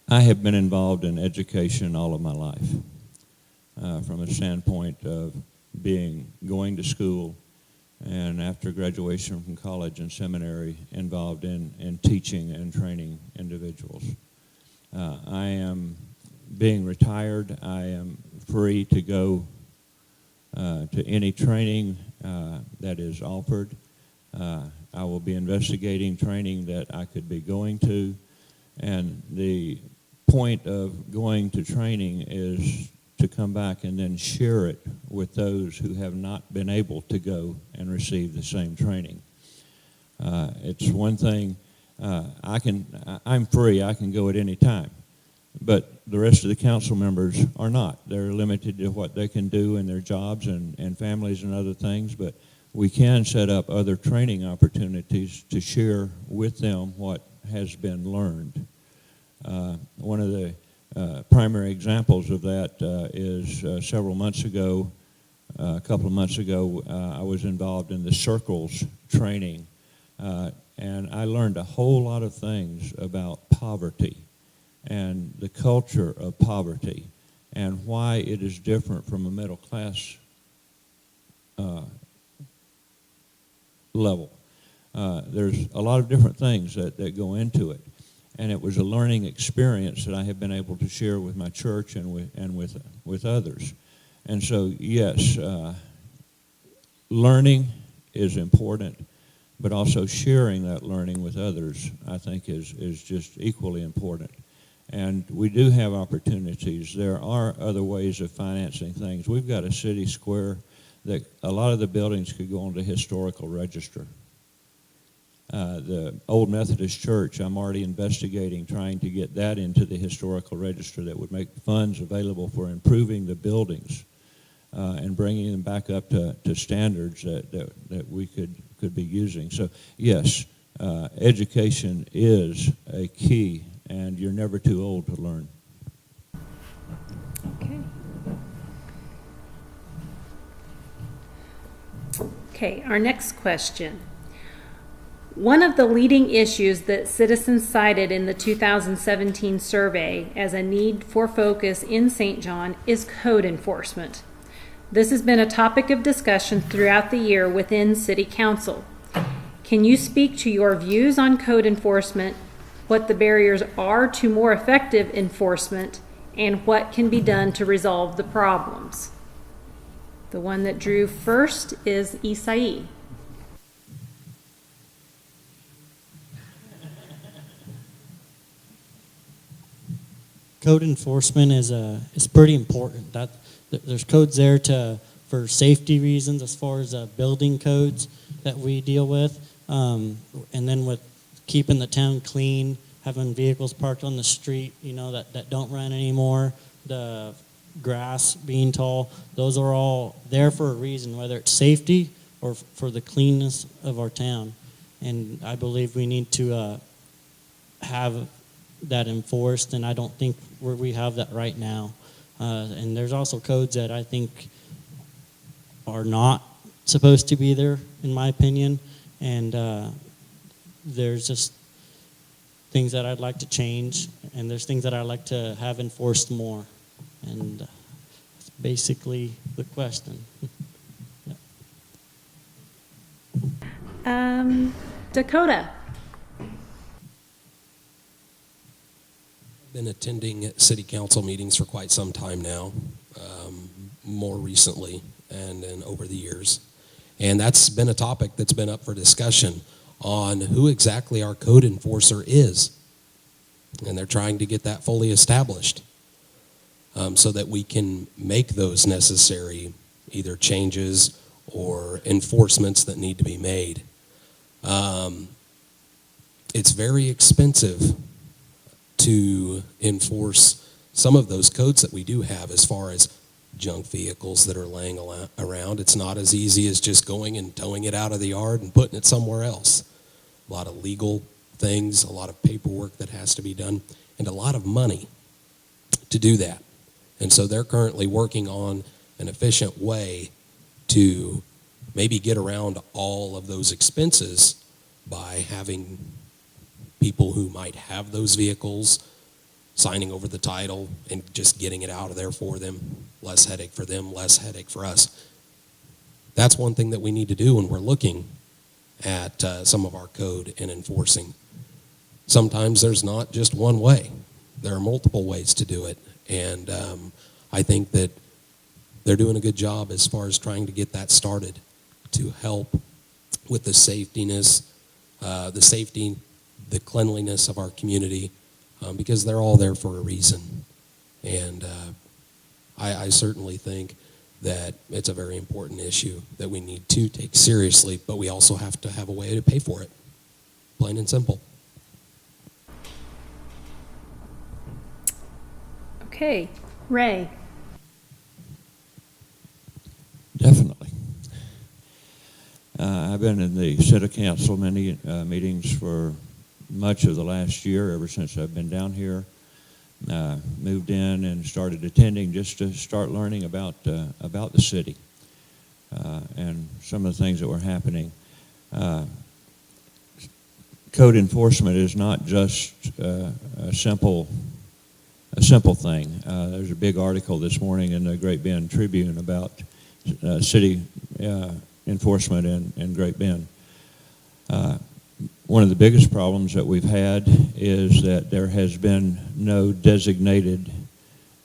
I have been involved in education all of my life, from a standpoint of going to school, and after graduation from college and seminary, involved in teaching and training individuals. I am being retired. I am free to go to any training that is offered. I will be investigating training that I could be going to, and the point of going to training is to come back and then share it with those who have not been able to go and receive the same training. It's one thing, I'm free, I can go at any time, but the rest of the council members are not. They're limited to what they can do in their jobs and families and other things, but we can set up other training opportunities to share with them what has been learned. One of the primary examples of that is several months ago, a couple of months ago, I was involved in the Circles training, and I learned a whole lot of things about poverty and the culture of poverty and why it is different from a middle class level. There's a lot of different things that go into it, and it was a learning experience that I have been able to share with my church and with others. And so, yes, learning is important, but also sharing that learning with others, I think, is just equally important. And we do have opportunities. There are other ways of financing things. We've got a city square that a lot of the buildings could go on the historical register. The old Methodist Church, I'm already investigating trying to get that into the historical register that would make funds available for improving the buildings and bringing them back up to standards that we could be using. So yes, education is a key, and you're never too old to learn. Okay. Okay, our next question. One of the leading issues that citizens cited in the 2017 survey as a need for focus in St. John is code enforcement. This has been a topic of discussion throughout the year within City Council. Can you speak to your views on code enforcement, what the barriers are to more effective enforcement, and what can be done to resolve the problems? The one that drew first is Isai. Code enforcement is pretty important. There's codes there for safety reasons as far as building codes that we deal with, and then with keeping the town clean, having vehicles parked on the street, that don't run anymore, the grass being tall. Those are all there for a reason, whether it's safety or for the cleanness of our town. And I believe we need to have that enforced, and I don't think we have that right now. And there's also codes that I think are not supposed to be there, in my opinion, and there's just things that I'd like to change, and there's things that I'd like to have enforced more, and that's basically the question. Dakota. Been attending city council meetings for quite some time now, more recently and over the years. And that's been a topic that's been up for discussion on who exactly our code enforcer is. And they're trying to get that fully established so that we can make those necessary either changes or enforcements that need to be made. It's very expensive to enforce some of those codes that we do have as far as junk vehicles that are laying around. It's not as easy as just going and towing it out of the yard and putting it somewhere else. A lot of legal things, a lot of paperwork that has to be done, and a lot of money to do that. And so they're currently working on an efficient way to maybe get around all of those expenses by having people who might have those vehicles signing over the title and just getting it out of there for them. Less headache for them, less headache for us. That's one thing that we need to do when we're looking at some of our code and enforcing. Sometimes there's not just one way. There are multiple ways to do it. And I think that they're doing a good job as far as trying to get that started to help with the safetiness, the safety, the cleanliness of our community, because they're all there for a reason. And I certainly think that it's a very important issue that we need to take seriously, but we also have to have a way to pay for it, plain and simple. Okay, Ray. Definitely. I've been in the city council meetings for much of the last year, ever since I've been down here. Moved in and started attending just to start learning about the city and some of the things that were happening. Code enforcement is not just a simple thing. There's a big article this morning in the Great Bend Tribune about city enforcement in Great Bend. One of the biggest problems that we've had is that there has been no designated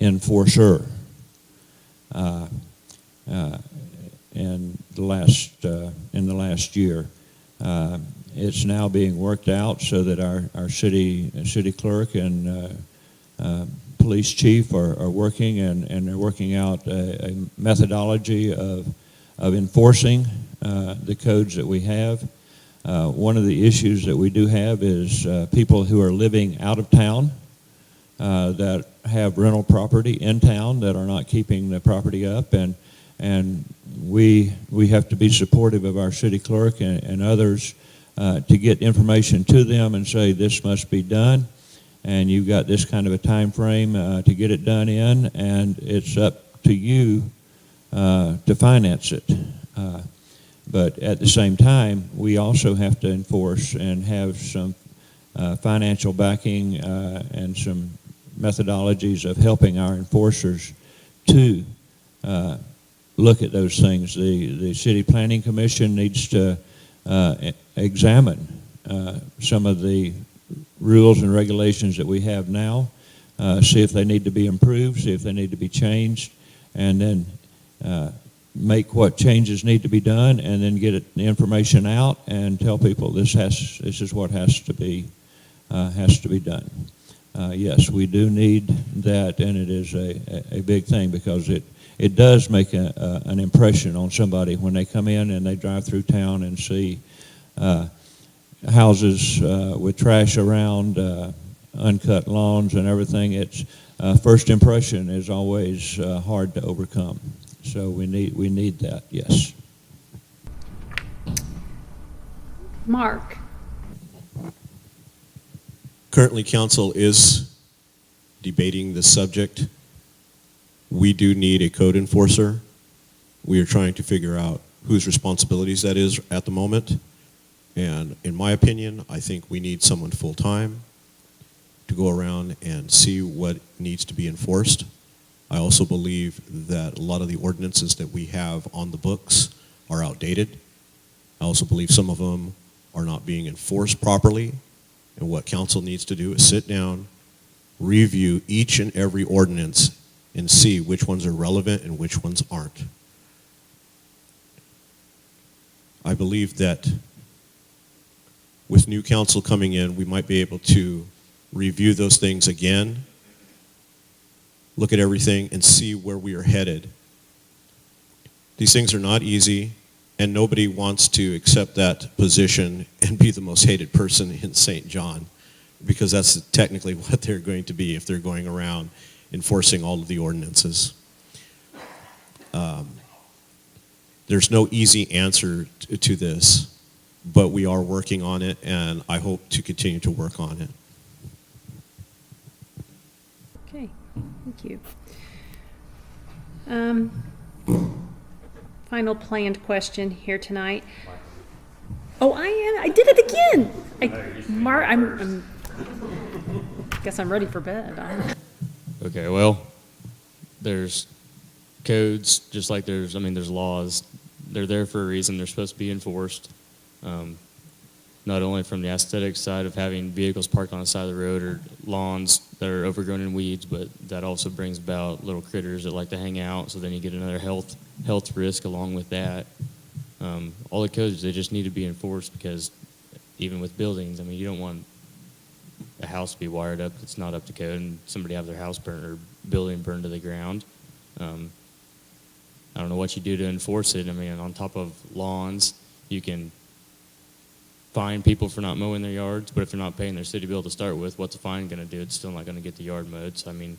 enforcer in the last year. It's now being worked out so that our city clerk and police chief are working, and they're working out a methodology of enforcing the codes that we have. One of the issues that we do have is people who are living out of town that have rental property in town that are not keeping the property up, and we have to be supportive of our city clerk and others to get information to them and say this must be done, and you've got this kind of a time frame to get it done in, and it's up to you to finance it. But at the same time, we also have to enforce and have some financial backing and some methodologies of helping our enforcers to look at those things. The City Planning Commission needs to examine some of the rules and regulations that we have now, see if they need to be improved, see if they need to be changed, and then make what changes need to be done, and then get the information out and tell people this is what has to be done. Yes, we do need that, and it is a big thing because it does make an impression on somebody when they come in and they drive through town and see houses with trash around, uncut lawns and everything. It's first impression is always hard to overcome. So we need that, yes. Mark. Currently, council is debating this subject. We do need a code enforcer. We are trying to figure out whose responsibilities that is at the moment. And in my opinion, I think we need someone full-time to go around and see what needs to be enforced. I also believe that a lot of the ordinances that we have on the books are outdated. I also believe some of them are not being enforced properly. And what council needs to do is sit down, review each and every ordinance, and see which ones are relevant and which ones aren't. I believe that with new council coming in, we might be able to review those things again, look at everything, and see where we are headed. These things are not easy, and nobody wants to accept that position and be the most hated person in St. John, because that's technically what they're going to be if they're going around enforcing all of the ordinances. There's no easy answer to this, but we are working on it, and I hope to continue to work on it. Okay, thank you. Final planned question here tonight. Oh, I did it again. I'm guess I'm ready for bed. Okay, well, there's codes, just like there's laws. They're there for a reason. They're supposed to be enforced. not only from the aesthetic side of having vehicles parked on the side of the road or lawns that are overgrown in weeds, but that also brings about little critters that like to hang out, so then you get another health risk along with that. All the codes, they just need to be enforced, because even with buildings, I mean, you don't want a house to be wired up that's not up to code and somebody have their house burned or building burned to the ground. I don't know what you do to enforce it. I mean, on top of lawns, you can fine people for not mowing their yards, but if they're not paying their city bill to start with, what's a fine going to do? It's still not going to get the yard mowed. So, I mean,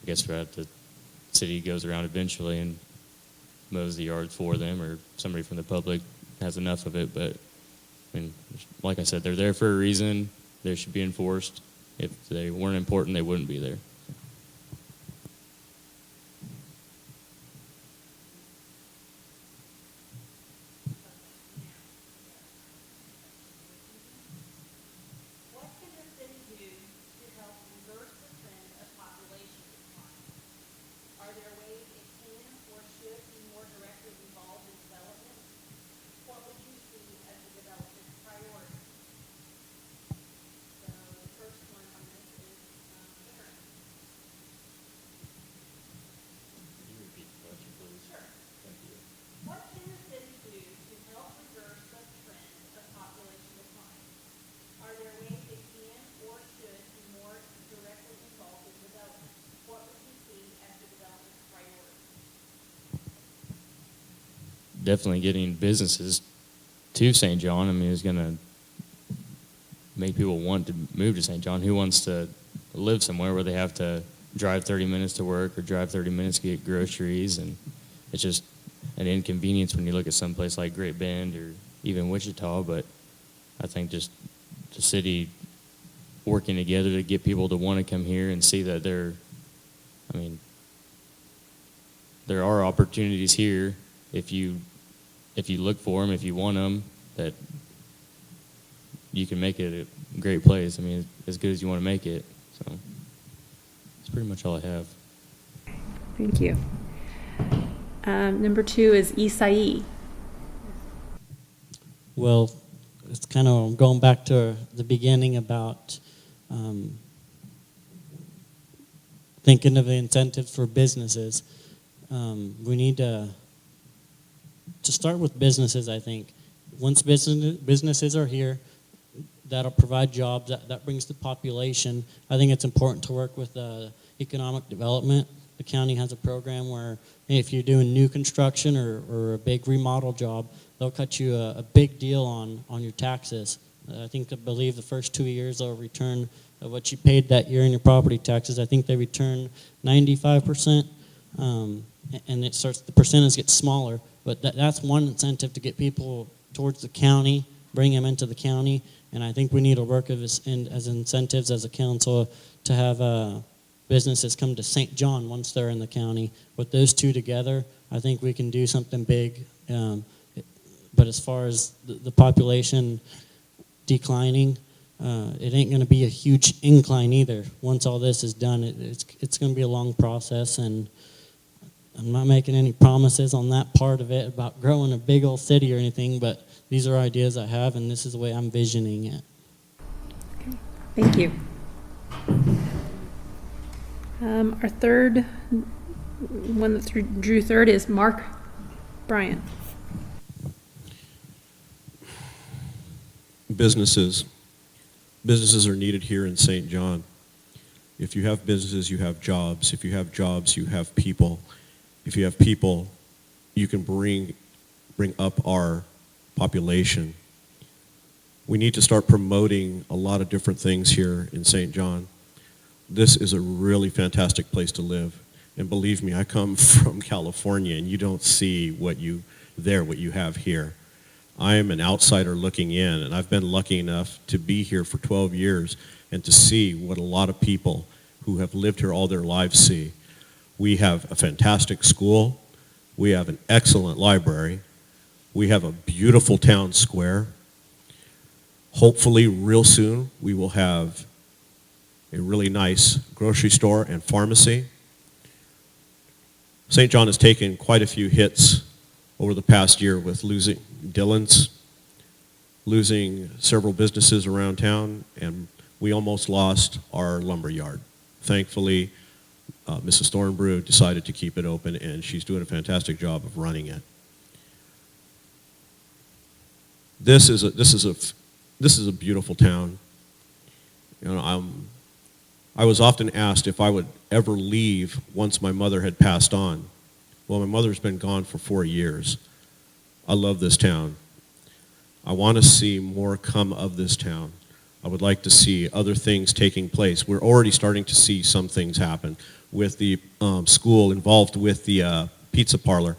I guess the city goes around eventually and mows the yards for them, or somebody from the public has enough of it. But, I mean, like I said, they're there for a reason. They should be enforced. If they weren't important, they wouldn't be there. What can the city do to help reverse the trend of population decline? Are there ways it can or should be more directly involved in development? What would you see as the development priority? So the first one on this is Aaron. Can you repeat the question, please? Sure. Thank you. What can the city do to help reverse the trend of population decline? Are there ways it can or should be more directly involved in development? What would you see as the development priority? Definitely getting businesses to St. John. I mean, is going to make people want to move to St. John. Who wants to live somewhere where they have to drive 30 minutes to work or drive 30 minutes to get groceries? And it's just an inconvenience when you look at some place like Great Bend or even Wichita. But I think just the city working together to get people to want to come here and see that there are opportunities here if you look for them, if you want them, that you can make it a great place. I mean, as good as you want to make it. So that's pretty much all I have. Thank you. Number 2 is Isai. Well, it's kind of going back to the beginning about thinking of the incentives for businesses. We need to start with businesses, I think. Once businesses are here, that'll provide jobs, that brings the population. I think it's important to work with economic development. The county has a program where if you're doing new construction or a big remodel job, they'll cut you a big deal on your taxes. I believe the first 2 years they'll return what you paid that year in your property taxes. I think they return 95%, and the percentage gets smaller. But that's one incentive to get people towards the county, bring them into the county. And I think we need to work as incentives as a council to have businesses come to St. John once they're in the county. With those two together, I think we can do something big. But as far as the population declining, it ain't going to be a huge incline either. Once all this is done, it's going to be a long process, and I'm not making any promises on that part of it about growing a big old city or anything, but these are ideas I have, and this is the way I'm visioning it. Okay. Thank you. Our third one that drew third is Mark Bryant. Businesses are needed here in St. John. If you have businesses, you have jobs. If you have jobs, you have people. If you have people, you can bring up our population. We need to start promoting a lot of different things here in St. John. This is a really fantastic place to live. And believe me, I come from California, and you don't see what you have here. I am an outsider looking in, and I've been lucky enough to be here for 12 years and to see what a lot of people who have lived here all their lives see. We have a fantastic school. We have an excellent library. We have a beautiful town square. Hopefully, real soon, we will have a really nice grocery store and pharmacy. St. John has taken quite a few hits over the past year with losing Dillon's. losing several businesses around town, and we almost lost our lumber yard. Thankfully, Mrs. Thornbrew decided to keep it open, and she's doing a fantastic job of running it. This is a beautiful town. You know, I was often asked if I would ever leave once my mother had passed on. Well, my mother's been gone for 4 years. I love this town. I want to see more come of this town. I would like to see other things taking place. We're already starting to see some things happen with the school involved with the pizza parlor,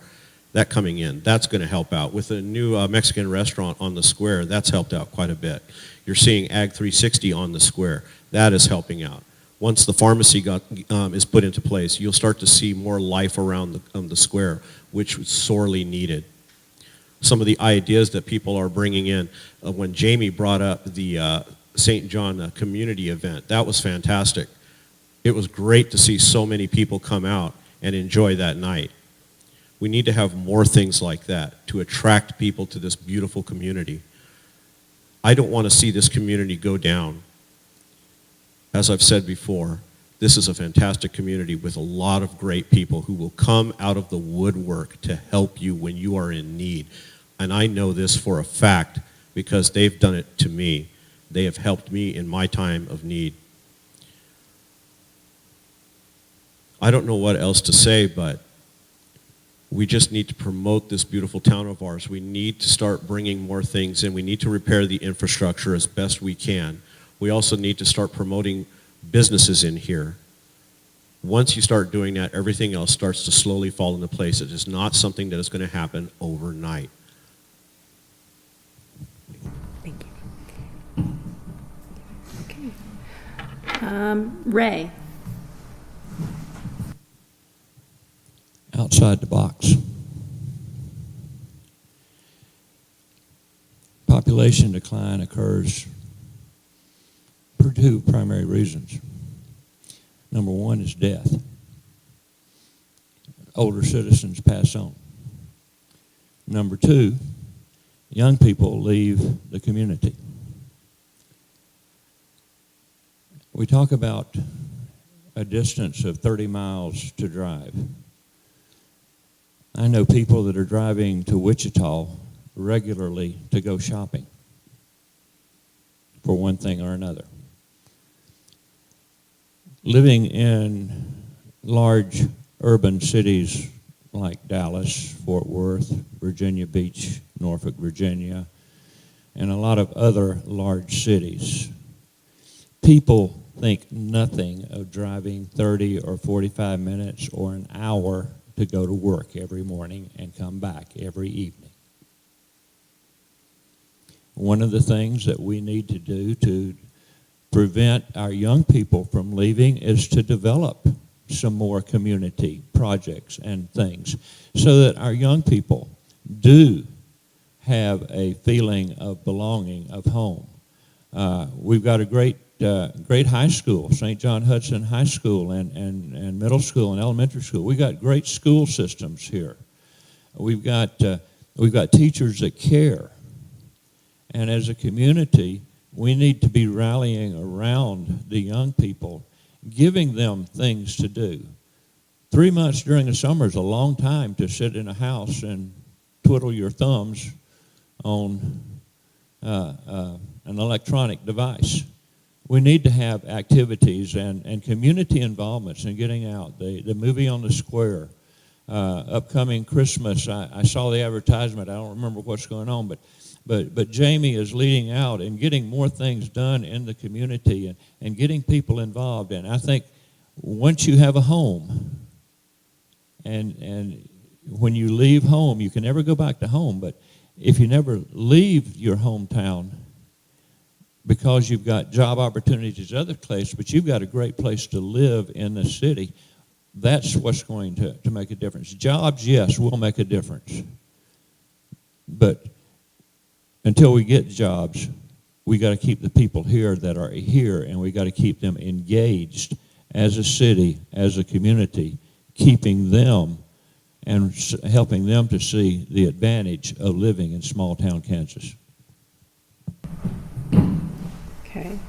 that coming in. That's going to help out. With a new Mexican restaurant on the square, that's helped out quite a bit. You're seeing Ag 360 on the square. That is helping out. Once the pharmacy is put into place, you'll start to see more life around the square, which was sorely needed. Some of the ideas that people are bringing in, when Jamie brought up the St. John community event, that was fantastic. It was great to see so many people come out and enjoy that night. We need to have more things like that to attract people to this beautiful community. I don't want to see this community go down. As I've said before, this is a fantastic community with a lot of great people who will come out of the woodwork to help you when you are in need. And I know this for a fact because they've done it to me. They have helped me in my time of need. I don't know what else to say, but we just need to promote this beautiful town of ours. We need to start bringing more things in. We need to repair the infrastructure as best we can. We also need to start promoting businesses in here. Once you start doing that, everything else starts to slowly fall into place. It is not something that is going to happen overnight. Thank you. Okay. Ray. Outside the box. Population decline occurs for two primary reasons. Number one is death. Older citizens pass on. Number two, young people leave the community. We talk about a distance of 30 miles to drive. I know people that are driving to Wichita regularly to go shopping for one thing or another. Living in large urban cities like Dallas, Fort Worth, Virginia Beach, Norfolk, Virginia, and a lot of other large cities, people think nothing of driving 30 or 45 minutes or an hour to go to work every morning and come back every evening. One of the things that we need to do to prevent our young people from leaving is to develop some more community projects and things so that our young people do have a feeling of belonging, of home. We've got a great high school, St. John Hudson High School and middle school and elementary school. We've got great school systems here. We've got teachers that care. And as a community, we need to be rallying around the young people, giving them things to do. 3 months during the summer is a long time to sit in a house and twiddle your thumbs on an electronic device. We need to have activities and community involvements in getting out. The movie on the square, upcoming Christmas, I saw the advertisement. I don't remember what's going on, but Jamie is leading out and getting more things done in the community and getting people involved. And I think once you have a home, and when you leave home, you can never go back to home, but if you never leave your hometown, because you've got job opportunities other places, but you've got a great place to live in the city, that's what's going to make a difference. Jobs, yes, will make a difference. But until we get jobs, we got to keep the people here that are here, and we got to keep them engaged as a city, as a community, keeping them and helping them to see the advantage of living in small town Kansas. Okay.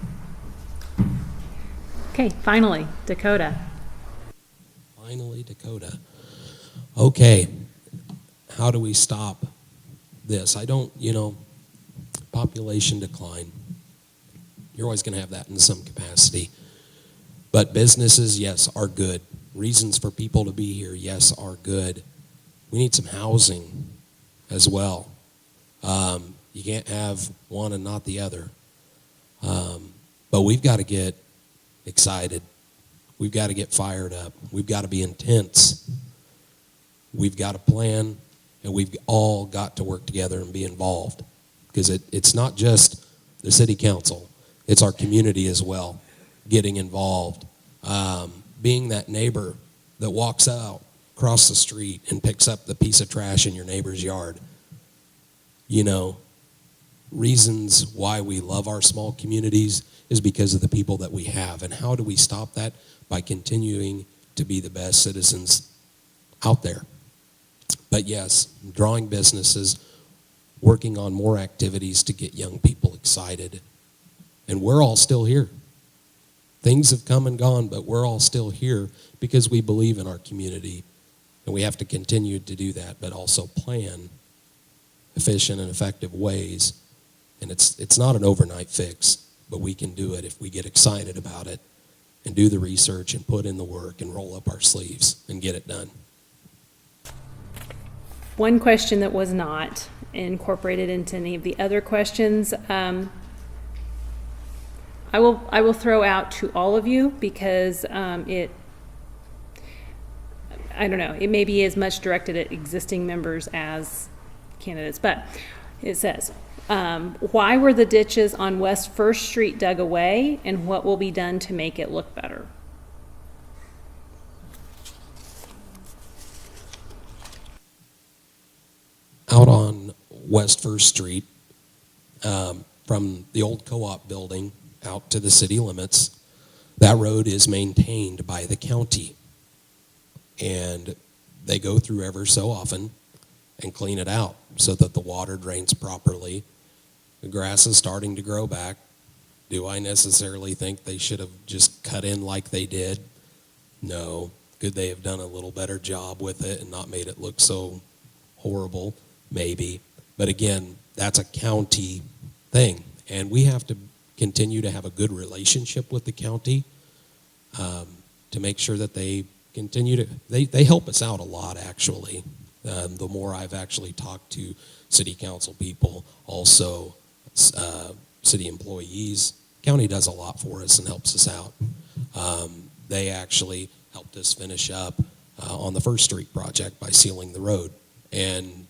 Okay, finally, Dakota. Finally, Dakota. Okay, how do we stop this? Population decline. You're always going to have that in some capacity. But businesses, yes, are good. Reasons for people to be here, yes, are good. We need some housing as well. You can't have one and not the other. But we've got to get excited. We've got to get fired up. We've got to be intense. We've got to plan, and we've all got to work together and be involved. Because it's not just the city council. It's our community as well, getting involved. Being that neighbor that walks out across the street and picks up the piece of trash in your neighbor's yard. Reasons why we love our small communities is because of the people that we have. And how do we stop that? By continuing to be the best citizens out there. But yes, drawing businesses, working on more activities to get young people excited. And we're all still here. Things have come and gone, but we're all still here because we believe in our community. And we have to continue to do that, but also plan efficient and effective ways. And it's not an overnight fix, but we can do it if we get excited about it and do the research and put in the work and roll up our sleeves and get it done. One question that was not incorporated into any of the other questions, I will throw out to all of you because I don't know, it may be as much directed at existing members as candidates, but it says, why were the ditches on West First Street dug away, and what will be done to make it look better? Out on West First Street, from the old co-op building out to the city limits, that road is maintained by the county. And they go through ever so often and clean it out so that the water drains properly. The grass is starting to grow back. Do I necessarily think they should have just cut in like they did? No. Could they have done a little better job with it and not made it look so horrible? Maybe. But again, that's a county thing. And we have to continue to have a good relationship with the county to make sure that they continue to, they help us out a lot, actually. The more I've actually talked to city council people, also city employees, county does a lot for us and helps us out. They actually helped us finish up on the First Street project by sealing the road and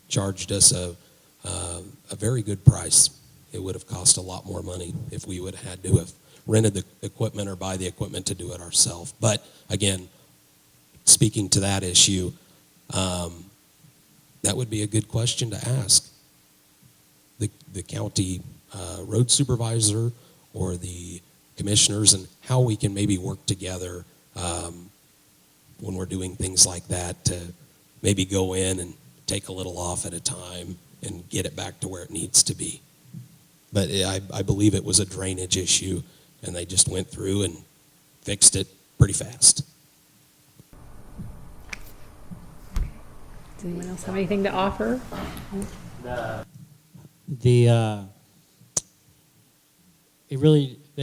charged us a very good price. It would have cost a lot more money if we would have had to have rented the equipment or buy the equipment to do it ourselves. But again, speaking to that issue, that would be a good question to ask the county road supervisor or the commissioners, and how we can maybe work together when we're doing things like that to maybe go in and take a little off at a time and get it back to where it needs to be. But I believe it was a drainage issue, and they just went through and fixed it pretty fast. Does anyone else have anything to offer? They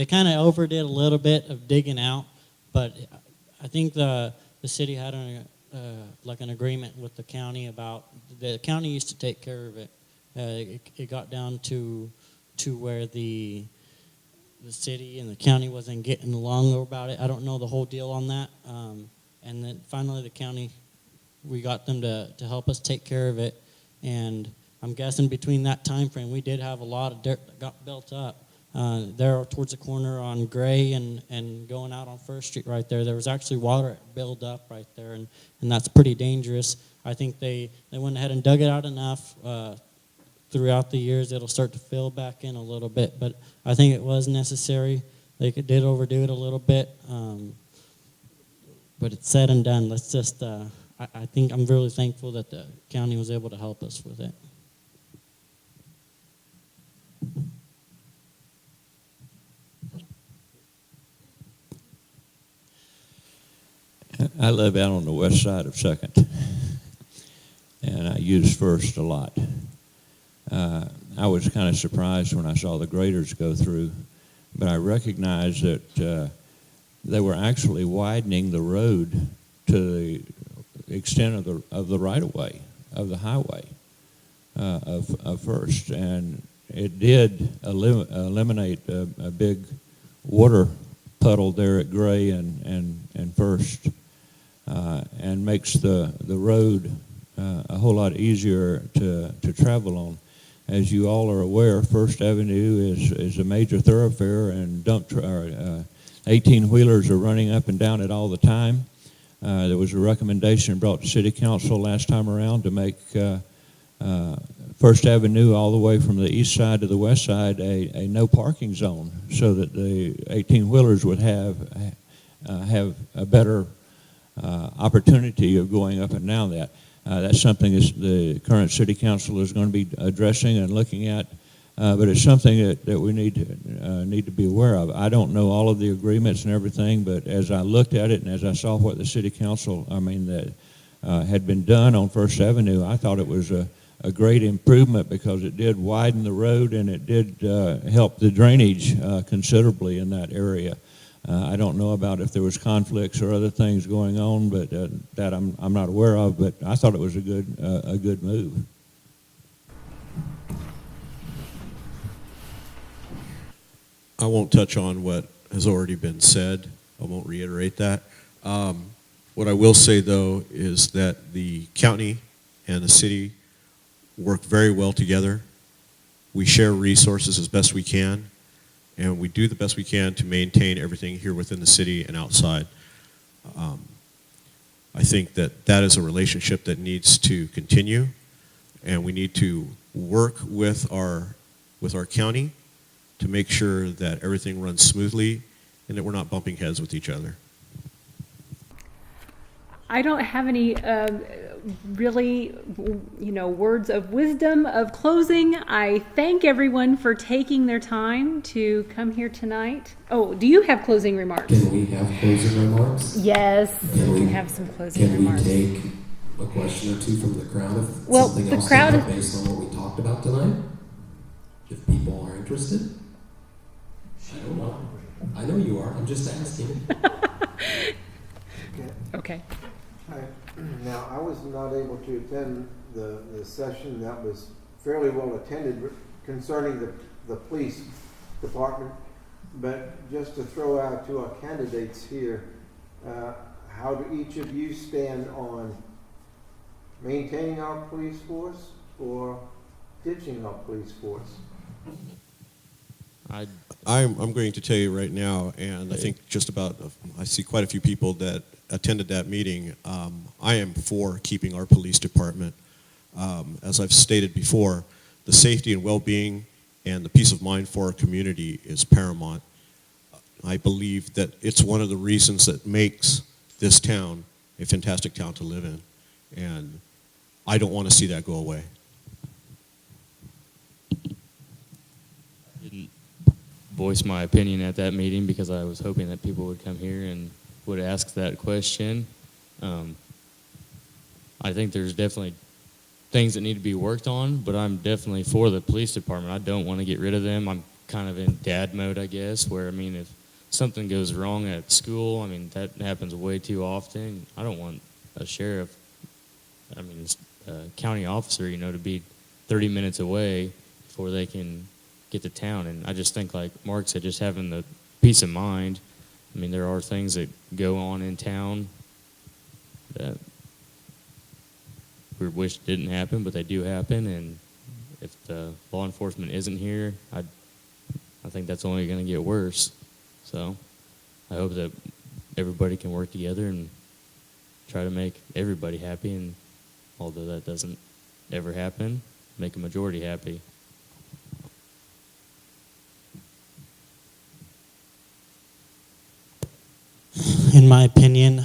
kind of overdid a little bit of digging out, but I think the city had an agreement with the county about, the county used to take care of it. It got down to where the city and the county wasn't getting along about it. I don't know the whole deal on that. And then finally the county, we got them to help us take care of it. And I'm guessing between that time frame, we did have a lot of dirt that got built up. There towards the corner on Gray and going out on First Street right there, there was actually water built up right there, and that's pretty dangerous. I think they went ahead and dug it out enough. Throughout the years, it'll start to fill back in a little bit, but I think it was necessary. They did overdo it a little bit, but it's said and done. Let's just, I think I'm really thankful that the county was able to help us with it. I live out on the west side of 2nd, and I use First a lot. I was kind of surprised when I saw the graders go through, but I recognized that they were actually widening the road to the extent of the right-of-way, of the highway of First, and it did eliminate a big water puddle there at Gray and First, and makes the road a whole lot easier to travel on. As you all are aware, First Avenue is a major thoroughfare, and 18-wheelers are running up and down it all the time. There was a recommendation brought to City Council last time around to make First Avenue all the way from the east side to the west side a no parking zone, so that the 18-wheelers would have a better opportunity of going up and down that. That's something the current City Council is going to be addressing and looking at, but it's something that we need to be aware of. I don't know all of the agreements and everything, but as I looked at it and as I saw what the City Council, that had been done on First Avenue, I thought it was a great improvement, because it did widen the road and it did help the drainage considerably in that area. I don't know about if there was conflicts or other things going on, but that I'm not aware of. But I thought it was a good move. I won't touch on what has already been said. I won't reiterate that. What I will say, though, is that the county and the city work very well together. We share resources as best we can, and we do the best we can to maintain everything here within the city and outside. I think that is a relationship that needs to continue, and we need to work with our county to make sure that everything runs smoothly and that we're not bumping heads with each other. I don't have any really, words of wisdom of closing. I thank everyone for taking their time to come here tonight. Oh, do you have closing remarks? Can we have closing remarks? Yes, we can have some closing remarks. Can we take a question or two from the crowd if Well, something the else crowd came up based on what we talked about tonight? If people are interested? I don't know. I know you are. I'm just asking. Okay. Now, I was not able to attend the session that was fairly well attended concerning the police department, but just to throw out to our candidates here, how do each of you stand on maintaining our police force or ditching our police force? I'm going to tell you right now, and I think I see quite a few people that attended that meeting. I am for keeping our police department. As I've stated before, the safety and well-being and the peace of mind for our community is paramount. I believe that it's one of the reasons that makes this town a fantastic town to live in, and I don't want to see that go away. Didn't voice my opinion at that meeting because I was hoping that people would come here and would ask that question. I think there's definitely things that need to be worked on, but I'm definitely for the police department. I don't want to get rid of them. I'm kind of in dad mode, I guess, where, if something goes wrong at school, that happens way too often. I don't want a sheriff, a county officer, to be 30 minutes away before they can get to town. And I just think, like Mark said, just having the peace of mind. There are things that go on in town that we wish didn't happen, but they do happen. And if the law enforcement isn't here, I think that's only going to get worse. So I hope that everybody can work together and try to make everybody happy. And although that doesn't ever happen, make a majority happy. In my opinion,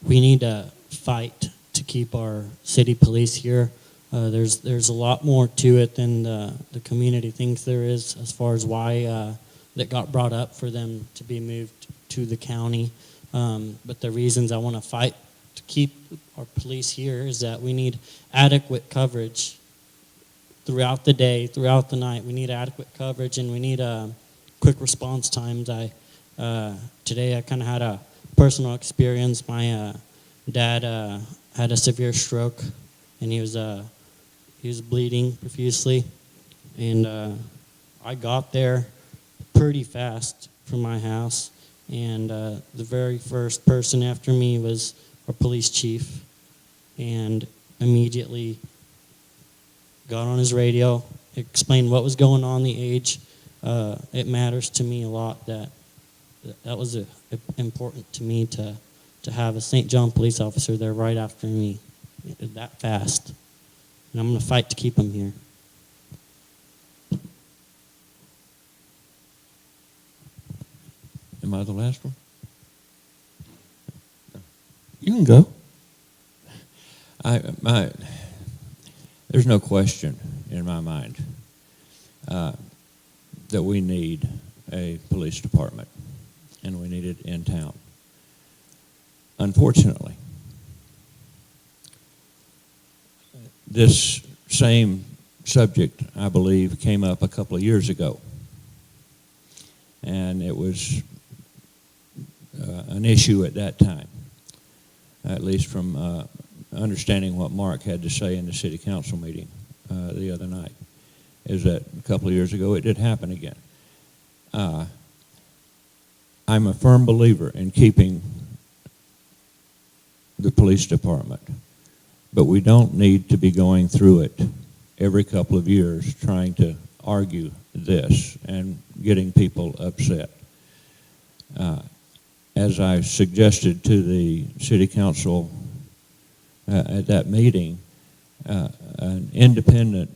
we need to fight to keep our city police here. There's a lot more to it than the community thinks there is, as far as why that got brought up for them to be moved to the county. But the reasons I want to fight to keep our police here is that we need adequate coverage throughout the day, throughout the night. We need adequate coverage, and we need quick response times. Today I kind of had a personal experience. My dad had a severe stroke, and he was bleeding profusely, and I got there pretty fast from my house, and the very first person after me was our police chief, and immediately got on his radio, explained what was going on the age. It matters to me a lot that was important to me to have a St. John police officer there right after me, that fast. And I'm going to fight to keep him here. Am I the last one? You can go. There's no question in my mind that we need a police department, and we need it in town. Unfortunately, this same subject, I believe, came up a couple of years ago, and it was an issue at that time, at least from understanding what Mark had to say in the city council meeting the other night, is that a couple of years ago it did happen again. I'm a firm believer in keeping the police department, but we don't need to be going through it every couple of years trying to argue this and getting people upset. As I suggested to the city council at that meeting, an independent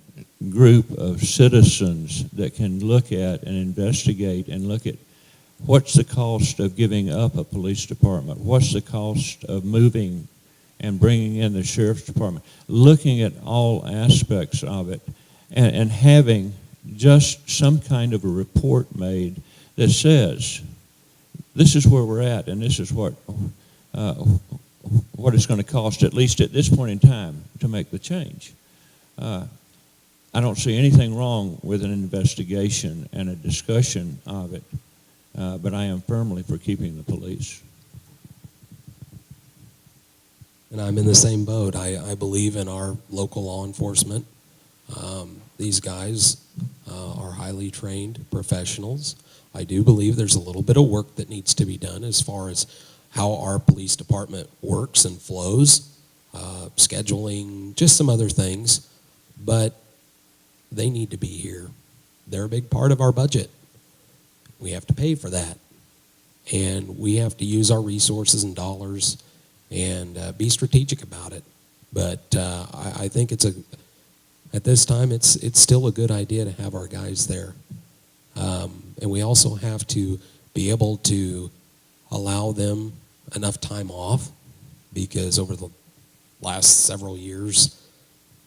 group of citizens that can look at and investigate and look at what's the cost of giving up a police department, what's the cost of moving and bringing in the sheriff's department, looking at all aspects of it, and having just some kind of a report made that says, this is where we're at, and this is what it's going to cost, at least at this point in time, to make the change. I don't see anything wrong with an investigation and a discussion of it, but I am firmly for keeping the police. And I'm in the same boat. I believe in our local law enforcement. These guys are highly trained professionals. I do believe there's a little bit of work that needs to be done as far as how our police department works and flows, scheduling, just some other things. But they need to be here. They're a big part of our budget. We have to pay for that. And we have to use our resources and dollars and be strategic about it. But I think at this time, it's still a good idea to have our guys there. And we also have to be able to allow them enough time off, because over the last several years,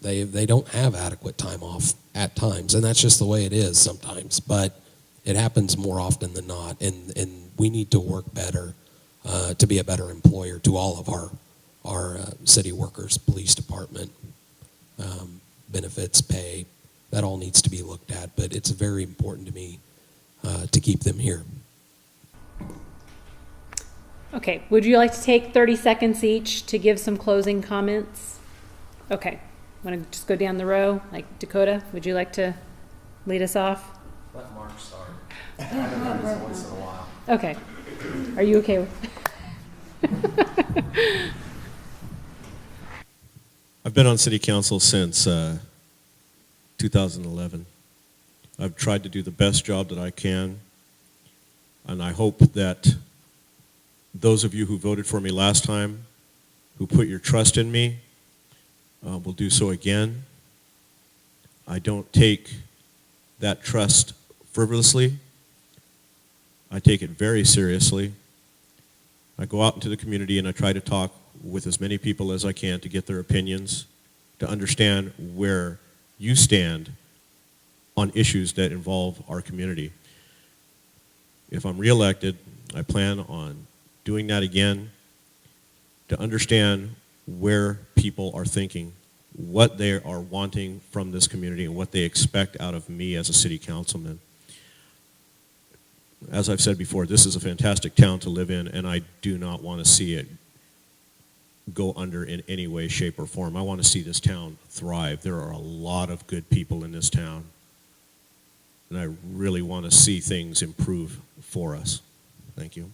they don't have adequate time off at times, and that's just the way it is sometimes. But it happens more often than not, and we need to work better to be a better employer to all of our city workers, police department, benefits, pay. That all needs to be looked at, but it's very important to me to keep them here. Okay, would you like to take 30 seconds each to give some closing comments? Okay, want to just go down the row? Like Dakota, would you like to lead us off? Let Mark start. I haven't heard his voice in a while. Okay, are you okay with I've been on city council since 2011. I've tried to do the best job that I can, and I hope that those of you who voted for me last time, who put your trust in me, will do so again. I don't take that trust frivolously. I take it very seriously. I go out into the community and I try to talk with as many people as I can to get their opinions, to understand where you stand on issues that involve our community. If I'm reelected, I plan on doing that again to understand where people are thinking, what they are wanting from this community, and what they expect out of me as a city councilman. As I've said before, this is a fantastic town to live in, and I do not want to see it go under in any way, shape, or form. I want to see this town thrive. There are a lot of good people in this town, and I really want to see things improve for us. Thank you.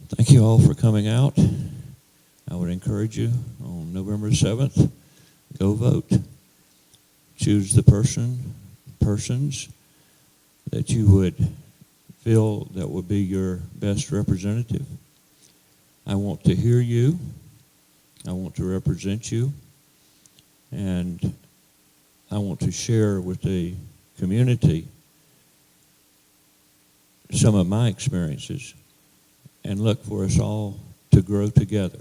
Thank you all for coming out. I would encourage you on November 7th, go vote. Choose the persons that you would feel that would be your best representative. I want to hear you. I want to represent you. And I want to share with the community some of my experiences and look for us all to grow together.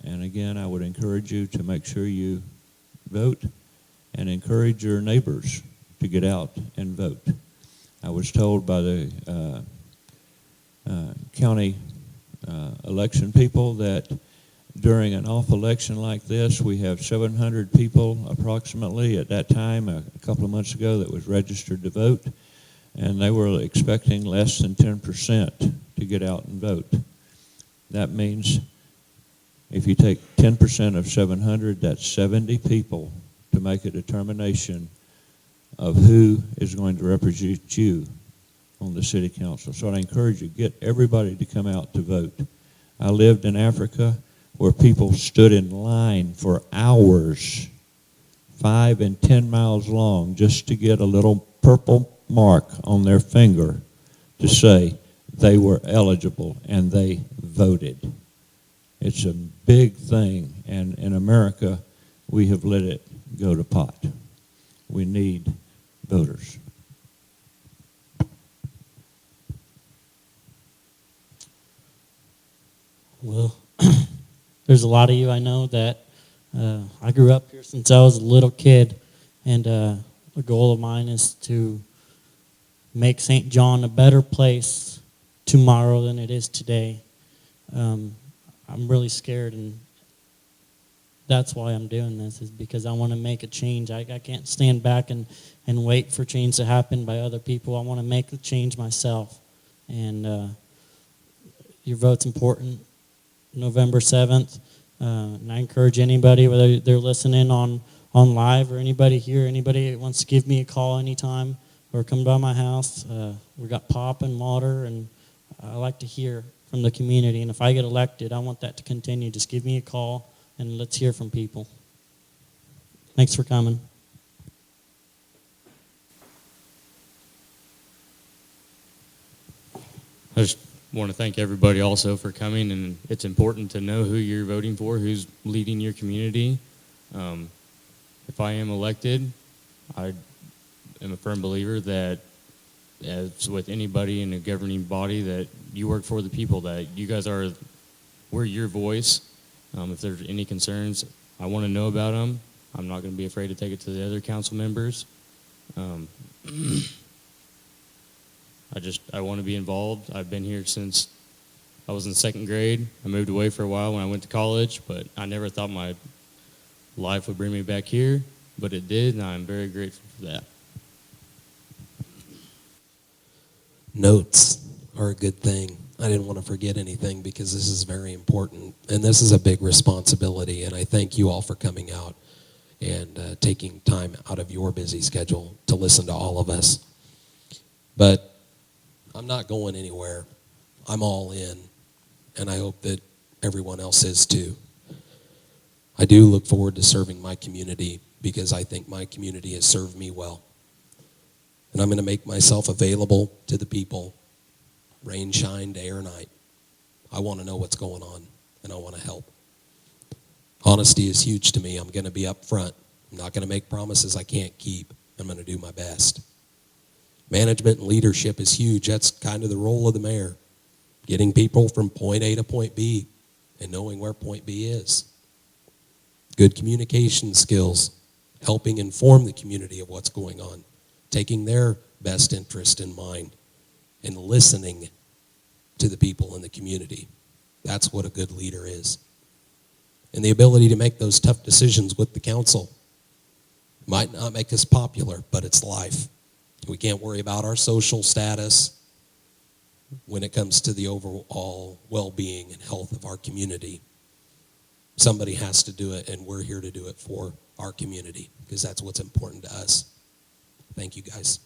And again, I would encourage you to make sure you vote and encourage your neighbors to get out and vote. I was told by the county election people that during an off election like this, we have 700 people approximately at that time, a couple of months ago, that was registered to vote, and they were expecting less than 10% to get out and vote. That means if you take 10% of 700, that's 70 people to make a determination of who is going to represent you on the city council. So I encourage you, get everybody to come out to vote. I lived in Africa where people stood in line for hours, 5 and 10 miles long, just to get a little purple mark on their finger to say they were eligible and they voted. It's a big thing, and in America, we have let it go to pot. We need voters. Well, there's a lot of you I know that I grew up here since I was a little kid, and a goal of mine is to make St. John a better place tomorrow than it is today. I'm really scared, and that's why I'm doing this, is because I want to make a change. I can't stand back and wait for change to happen by other people. I want to make the change myself, and your vote's important. November 7th, and I encourage anybody, whether they're listening on live or anybody here, anybody that wants to give me a call anytime or come by my house. We got pop and water, and I like to hear from the community, and if I get elected, I want that to continue. Just give me a call, and let's hear from people. Thanks for coming. I just want to thank everybody also for coming, and it's important to know who you're voting for, who's leading your community. If I am elected, I am a firm believer that, as with anybody in a governing body, that you work for the people, that you guys we're your voice. If there's any concerns, I want to know about them. I'm not going to be afraid to take it to the other council members. I want to be involved. I've been here since I was in second grade. I moved away for a while when I went to college, but I never thought my life would bring me back here, but it did, and I'm very grateful for that. Notes are a good thing. I didn't want to forget anything because this is very important, and this is a big responsibility, and I thank you all for coming out and taking time out of your busy schedule to listen to all of us. But I'm not going anywhere. I'm all in, and I hope that everyone else is too. I do look forward to serving my community because I think my community has served me well. And I'm going to make myself available to the people, rain, shine, day or night. I want to know what's going on, and I want to help. Honesty is huge to me. I'm going to be up front. I'm not going to make promises I can't keep. I'm going to do my best. Management and leadership is huge. That's kind of the role of the mayor, getting people from point A to point B and knowing where point B is. Good communication skills, helping inform the community of what's going on, taking their best interest in mind, and listening to the people in the community. That's what a good leader is. And the ability to make those tough decisions with the council. Might not make us popular, but it's life. We can't worry about our social status when it comes to the overall well-being and health of our community. Somebody has to do it, and we're here to do it for our community because that's what's important to us. Thank you, guys.